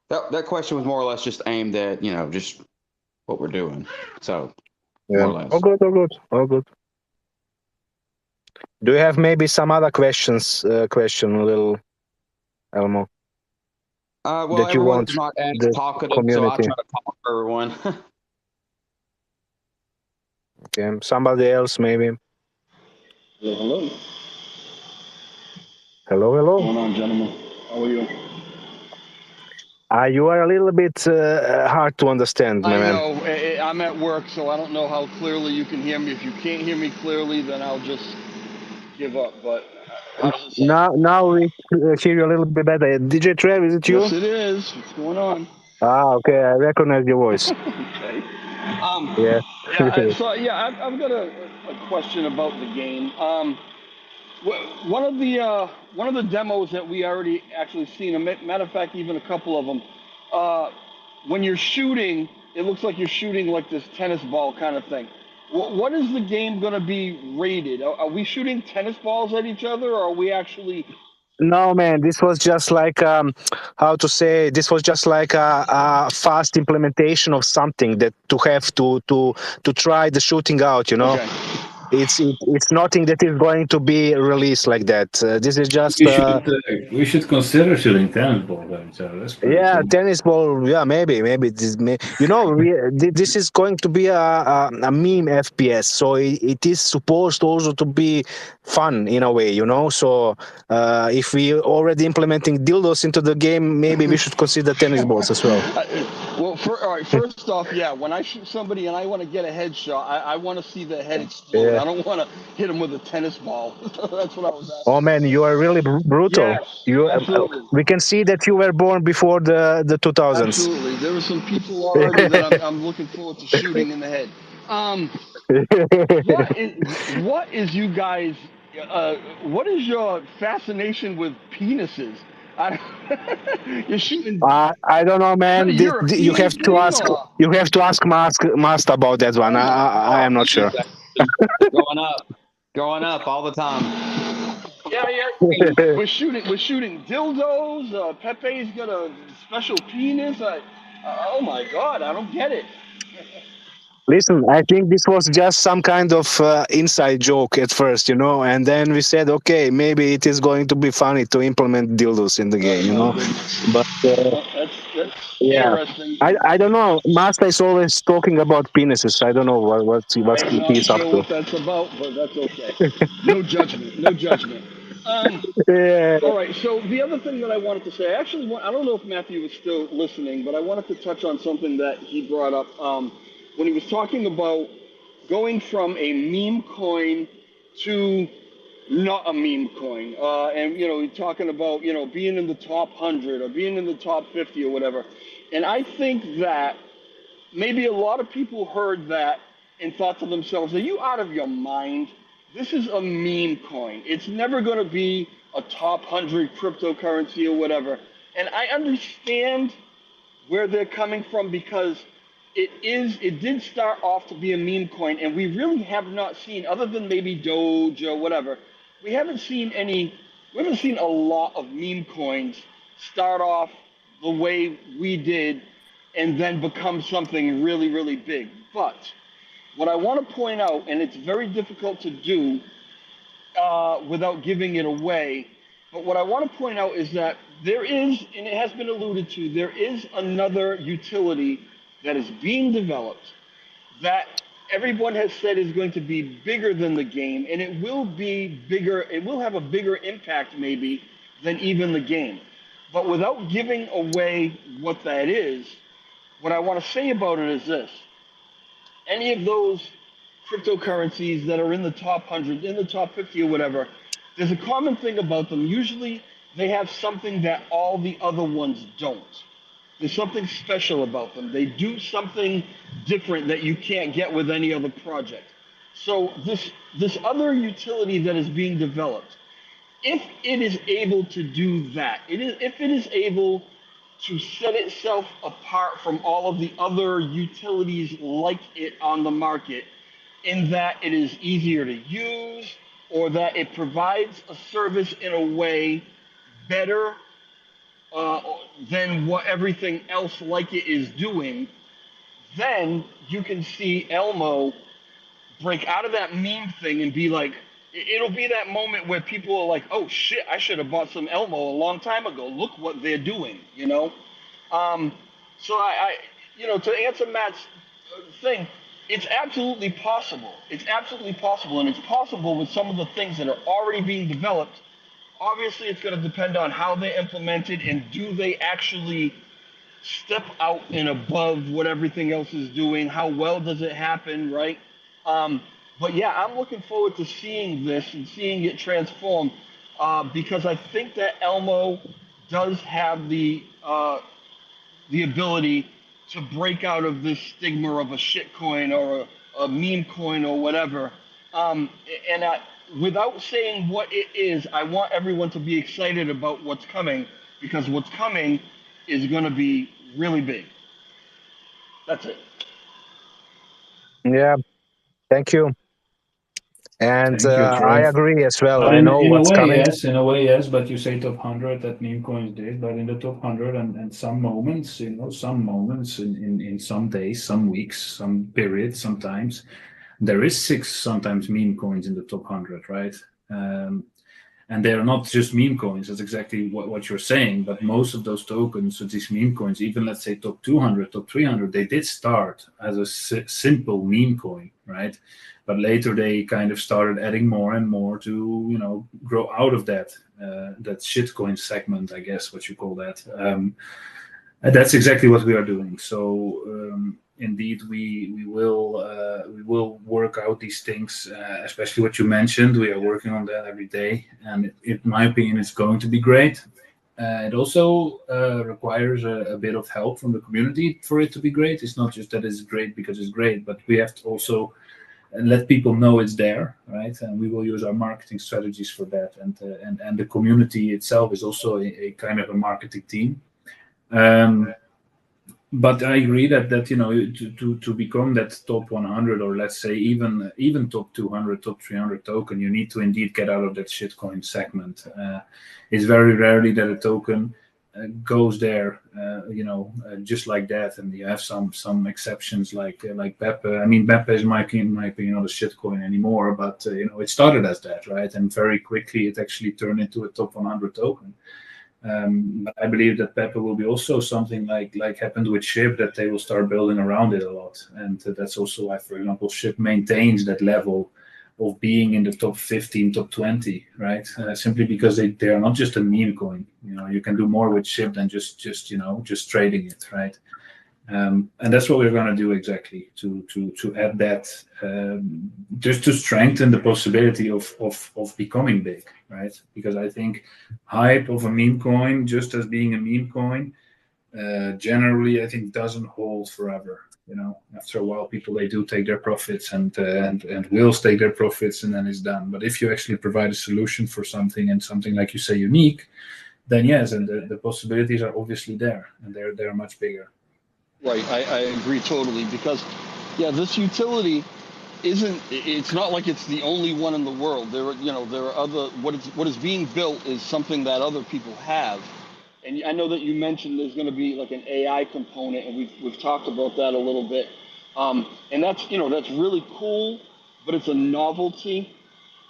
That question was more or less just aimed at, just what we're doing. So, Yeah. more or less. All good, all good, all good. Do you have maybe some other questions? Little Elmo. Well, that you want everyone's not as the talkative, so I community. try to talk for everyone. Okay, somebody else maybe. Hello, hello. Hello, What's hello. going on, gentlemen? How are you? You are a little bit hard to understand, my I man. know. I'm at work, so I don't know how clearly you can hear me. If you can't hear me clearly, then I'll just give up. But how does it sound? Now we hear you a little bit better. DJ Trev, is it you? Yes, it is. What's going on? Okay, I recognize your voice. Okay. Yeah. I've got a question about the game. One of the demos that we already actually seen. A matter of fact, even a couple of them. When you're shooting, it looks like you're shooting like this tennis ball kind of thing. What is the game going to be rated? Are we shooting tennis balls at each other, or are we actually? No, man, this was just like how to say. This was just like a fast implementation of something that to have to try the shooting out. You know, Okay. it's nothing that is going to be released like that. This is just. We should consider shooting tennis balls at each other. That's pretty Yeah, cool. tennis ball. Yeah, maybe this. This is going to be a meme FPS, so it is supposed also to be fun in a way, you know. So if we already implementing dildos into the game, maybe we should consider tennis balls as well. All right. First off, yeah, when I shoot somebody and I want to get a headshot, I want to see the head explode. Yeah. I don't want to hit them with a tennis ball. That's what I was asking. Oh man, you are really brutal. Yes, You, absolutely. we can see that you were born before the 2000s. Absolutely. There were some people already that I'm looking forward to shooting in the head. What is you guys? What is your fascination with penises? You're shooting. I don't know, man. Is that a European You have to thing, ask. or? You have to ask Master about that one. Oh my I am not sure. Growing up all the time. Yeah. We're shooting dildos. Pepe's got a special penis. Oh my God, I don't get it. Listen, I think this was just some kind of inside joke at first, you know, and then we said, okay, maybe it is going to be funny to implement dildos in the game, you know. But That's yeah, interesting. I don't know. Master is always talking about penises. I don't know what I'm not he's up sure to. what that's about, but that's okay. No judgment. No judgment. Yeah. All right. So the other thing that I wanted to say, I don't know if Matthew was still listening, but I wanted to touch on something that he brought up when he was talking about going from a meme coin to not a meme coin, and talking about being in the top 100 or being in the top 50 or whatever. And I think that maybe a lot of people heard that and thought to themselves, are you out of your mind? This is a meme coin. It's never going to be a top 100 cryptocurrency or whatever. And I understand where they're coming from because it did start off to be a meme coin, and we really have not seen, other than maybe Doge or whatever, we haven't seen a lot of meme coins start off the way we did and then become something really, really big. But what I want to point out, and it's very difficult to do without giving it away, but what I want to point out is that there is, and it has been alluded to, there is another utility that is being developed that everyone has said is going to be bigger than the game, and it will be bigger, it will have a bigger impact maybe than even the game. But without giving away what that is, what I want to say about it is this. Any of those cryptocurrencies that are in the top 100, in the top 50 or whatever, there's a common thing about them. Usually they have something that all the other ones don't. There's something special about them. They do something different that you can't get with any other project. So this other utility that is being developed, if it is able to do that, if it is able to set itself apart from all of the other utilities like it on the market, in that it is easier to use, or that it provides a service in a way better uh, than what everything else like it is doing, then you can see Elmo break out of that meme thing and be like, it'll be that moment where people are like, oh shit, I should have bought some Elmo a long time ago. Look what they're doing, you know? So to answer Matt's thing, it's absolutely possible. It's absolutely possible, and it's possible with some of the things that are already being developed. Obviously, it's going to depend on how they're implemented and do they actually step out and above what everything else is doing. How well does it happen, right? But yeah, I'm looking forward to seeing this and seeing it transform, because I think that Elmo does have the ability to break out of this stigma of a shit coin or a meme coin or whatever. And without saying what it is, I want everyone to be excited about what's coming, because what's coming is going to be really big. That's it. Yeah, thank you. And Thank you, I Trev. agree as well. But I know in a what's way, coming. yes, in a way, yes. But you say top 100 that meme coins did, but in the top 100 and some moments, some moments in some days, some weeks, some periods, sometimes there is 6 sometimes meme coins in the top 100, right? And they're not just meme coins. That's exactly what you're saying. But most of those tokens, so these meme coins, even let's say top 200, top 300, they did start as a simple meme coin, right? But later they kind of started adding more and more to, grow out of that shitcoin segment, I guess, what you call that. And that's exactly what we are doing. So indeed, we will work out these things, especially what you mentioned. We are working on that every day, and in my opinion, it's going to be great. It also requires a bit of help from the community for it to be great. It's not just that it's great because it's great, but we have to also let people know it's there, right? And we will use our marketing strategies for that. And the community itself is also a kind of a marketing team. But I agree that to become that top 100, or let's say even top 200, top 300 token, you need to indeed get out of that shitcoin segment. It's very rarely that a token goes there, just like that, and you have some exceptions like Pepe. I mean, Pepe is in my opinion not a shitcoin anymore, but it started as that, right? And very quickly it actually turned into a top 100 token. I believe that Pepe will be also something like happened with SHIB, that they will start building around it a lot, and that's also why, for example, SHIB maintains that level of being in the top 15, top 20, right? Simply because they are not just a meme coin. You can do more with SHIB than just trading it, right? And that's what we're going to do exactly to add that, just to strengthen the possibility of becoming big, right? Because I think hype of a meme coin, just as being a meme coin, generally I think doesn't hold forever. After a while, people, they do take their profits and will take their profits, and then it's done. But if you actually provide a solution for something, and something like you say unique, then yes, and the possibilities are obviously there, and they're much bigger. Right, I agree totally, because this utility it's not like it's the only one in the world. There are other, what is being built is something that other people have. And I know that you mentioned there's going to be like an AI component, and we've talked about that a little bit. And that's really cool, but it's a novelty.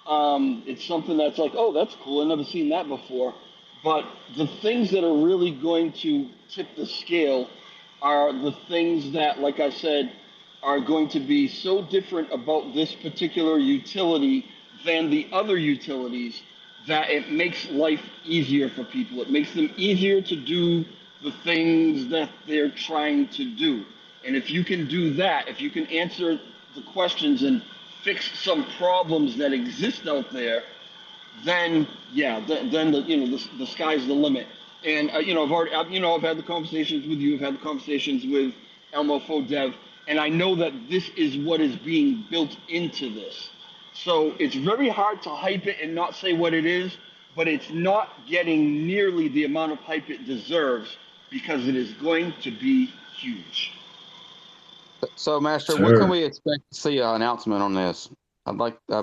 It's something that's like, oh, that's cool. I've never seen that before. But the things that are really going to tip the scale are the things that, like I said, are going to be so different about this particular utility than the other utilities, that it makes life easier for people. It makes them easier to do the things that they're trying to do. And if you can do that, if you can answer the questions and fix some problems that exist out there, then the sky's the limit. And I've had the conversations with you. I've had the conversations with Elmo Dev, and I know that this is what is being built into this. So it's very hard to hype it and not say what it is, but it's not getting nearly the amount of hype it deserves, because it is going to be huge. So, Master, when Sure. can we expect to see an announcement on this? I'd like a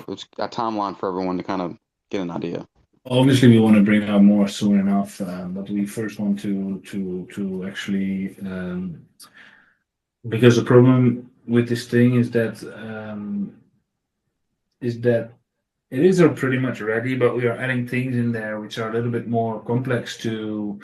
timeline for everyone to kind of get an idea. Obviously, we want to bring out more soon enough, but we first want to actually because the problem with this thing is that it is pretty much ready, but we are adding things in there which are a little bit more complex to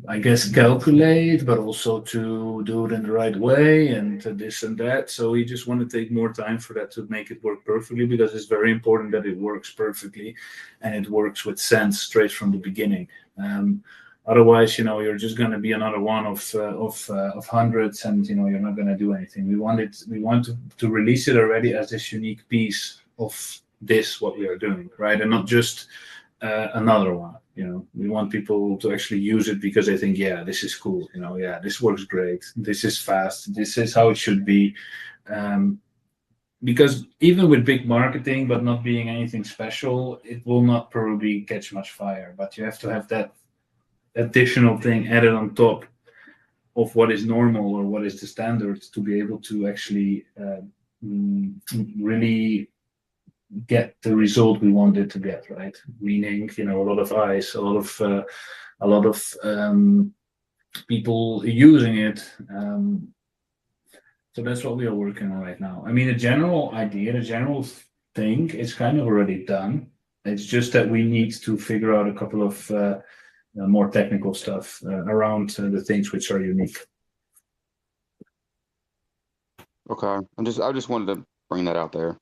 I guess calculate, but also to do it in the right way and this and that. So we just want to take more time for that to make it work perfectly, because it's very important that it works perfectly and it works with sense straight from the beginning. Otherwise, you're just going to be another one of hundreds, and you're not going to do anything. We want to release it already as this unique piece of this what we are doing, right, and not just another one. We want people to actually use it because they think, yeah, this is cool. Yeah, this works great. This is fast. This is how it should be. Because even with big marketing, but not being anything special, it will not probably catch much fire. But you have to have that additional thing added on top of what is normal or what is the standard to be able to actually really get the result we wanted to get, right? Meaning, a lot of eyes, a lot of people using it. So that's what we are working on right now. I mean, the general idea, the general thing is kind of already done. It's just that we need to figure out a couple of more technical stuff around the things which are unique. Okay, I just wanted to bring that out there.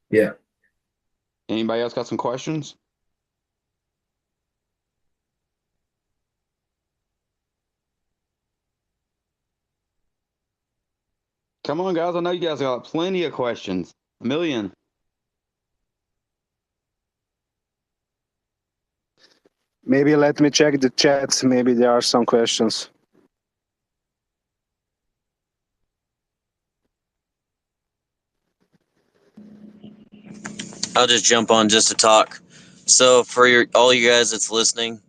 Yeah. Anybody else got some questions? Come on, guys. I know you guys got plenty of questions. A million. Maybe let me check the chat. Maybe there are some questions. I'll just jump on just to talk. So for all you guys that's listening,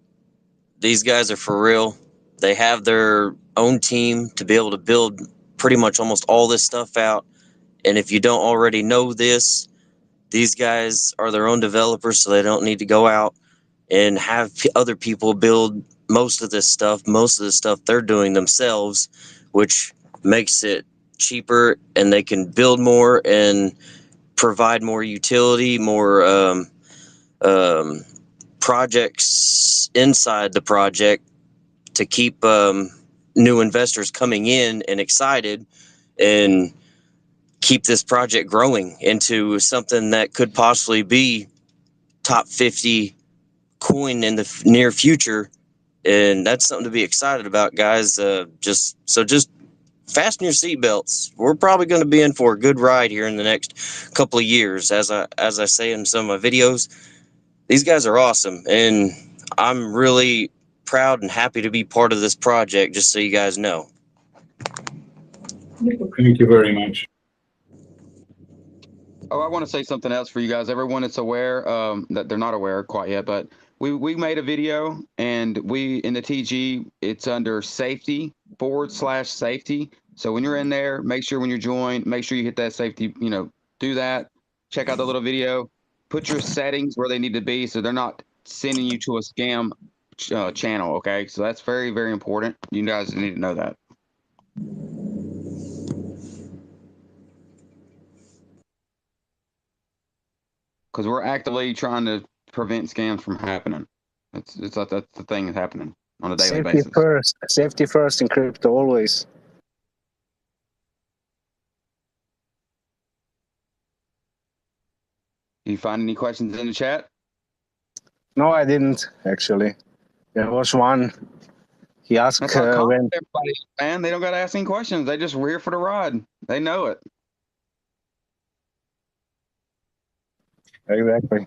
these guys are for real. They have their own team to be able to build pretty much almost all this stuff out. And if you don't already know this, these guys are their own developers, so they don't need to go out and have other people build most of this stuff. Most of the stuff they're doing themselves, which makes it cheaper, and they can build more and provide more utility, more projects inside the project to keep new investors coming in and excited, and keep this project growing into something that could possibly be top 50 coin in the near future. And that's something to be excited about, guys. Just fasten your seatbelts. We're probably going to be in for a good ride here in the next couple of years. As I say in some of my videos, these guys are awesome, and I'm really proud and happy to be part of this project, just so you guys know. Thank you very much. Oh, I want to say something else for you guys. Everyone that's aware, that they're not aware quite yet, but we made a video, and in the TG, it's under safety/safety. So when you're in there, make sure when you join, make sure you hit that safety, do that. Check out the little video. Put your settings where they need to be so they're not sending you to a scam channel, okay? So that's very, very important. You guys need to know that. Because we're actively trying to prevent scams from happening. That's the thing that's happening on a daily basis. Safety first in crypto always. Do you find any questions in the chat? No, I didn't actually. There was one. He asked That's how when. everybody, man. They don't got to ask any questions. They just we're here for the ride. They know it. Exactly.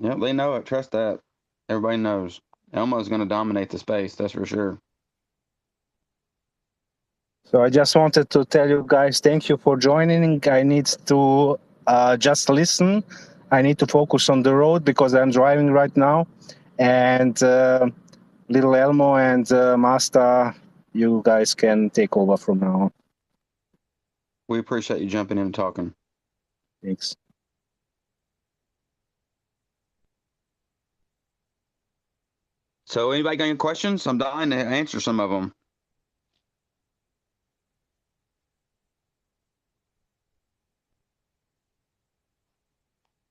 Yep, they know it. Trust that. Everybody knows. Elmo's going to dominate the space. That's for sure. So I just wanted to tell you guys, thank you for joining. I need to just listen I need to focus on the road because I'm driving right now. And little Elmo and Master, you guys can take over from now on. We appreciate you jumping in and talking. Thanks. So anybody got any questions? I'm dying to answer some of them.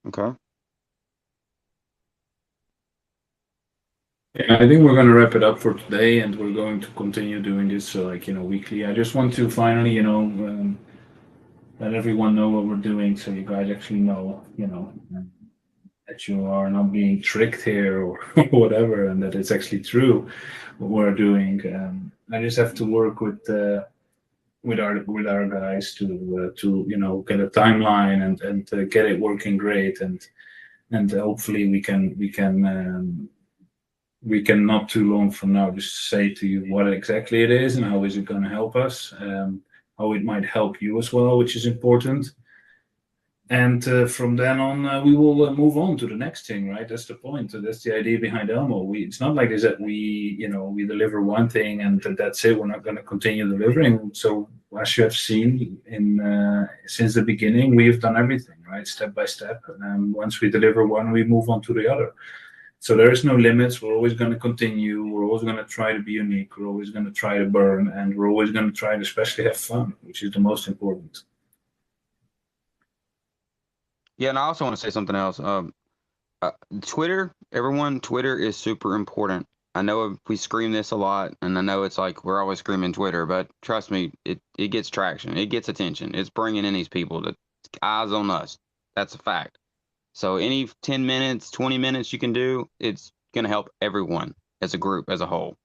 Okay. Yeah, I think we're going to wrap it up for today, and we're going to continue doing this, like, weekly. I just want to finally, let everyone know what we're doing, so you guys actually know, that you are not being tricked here or whatever, and that it's actually true what we're doing. I just have to work with our guys to get a timeline and get it working great, and hopefully we can not too long from now just say to you what exactly it is and how is it going to help us, how it might help you as well, which is important. And from then on, we will move on to the next thing, right? That's the point. That's the idea behind Elmo. It's not like this that we deliver one thing and that's it. We're not going to continue delivering. So as you have seen since the beginning, we have done everything, right? Step by step. And once we deliver one, we move on to the other. So there is no limits. We're always going to continue. We're always going to try to be unique. We're always going to try to burn, and we're always going to try to especially have fun, which is the most important. Yeah, and I also want to say something else. Twitter, everyone, Twitter is super important. I know we scream this a lot, and I know it's like we're always screaming Twitter, but trust me, it gets traction. It gets attention. It's bringing in these people. The eyes on us. That's a fact. So any 10 minutes, 20 minutes you can do, it's going to help everyone as a group, as a whole.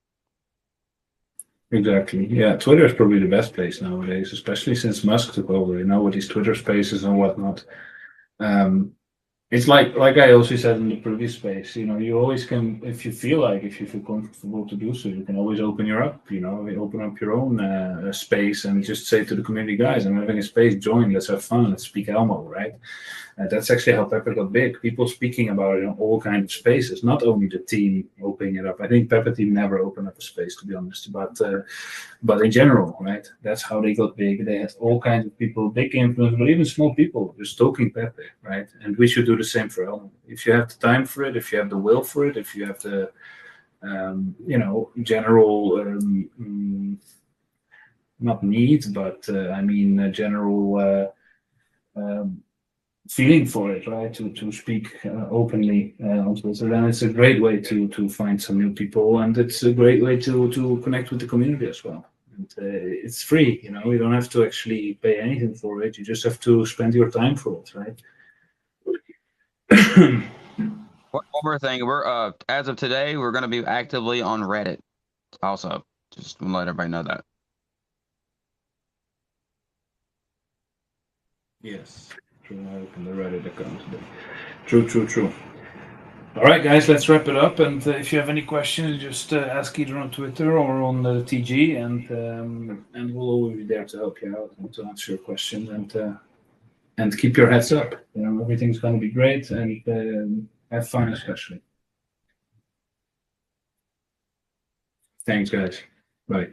Exactly. Yeah, Twitter is probably the best place nowadays, especially since Musk took over, with these Twitter spaces and whatnot. It's like I also said in the previous space, you always can, if you feel comfortable to do so, you can always open open up your own space and just say to the community, guys, I'm having a space, join, let's have fun, let's speak Elmo, right? That's actually how Pepper got big. People speaking about it in all kinds of spaces, not only the team opening it up. I think Pepper team never opened up a space, to be honest, but in general, right? That's how they got big. They had all kinds of people, big influence, but even small people just talking Pepper, right? And we should do the same for Elmo. If you have the time for it, if you have the will for it, if you have the general not need, but general feeling for it, right? To speak openly on Twitter, then it's a great way to find some new people, and it's a great way to connect with the community as well. And it's free, you don't have to actually pay anything for it. You just have to spend your time for it, right? One more thing, we're as of today, we're going to be actively on Reddit. Also, just to let everybody know that. Yes. I opened the Reddit account today. True. All right, guys, let's wrap it up. And if you have any questions, just ask either on Twitter or on the TG, and we'll always be there to help you out and to answer your questions. And keep your heads up. Everything's going to be great, and have fun, especially. Thanks, guys. Bye.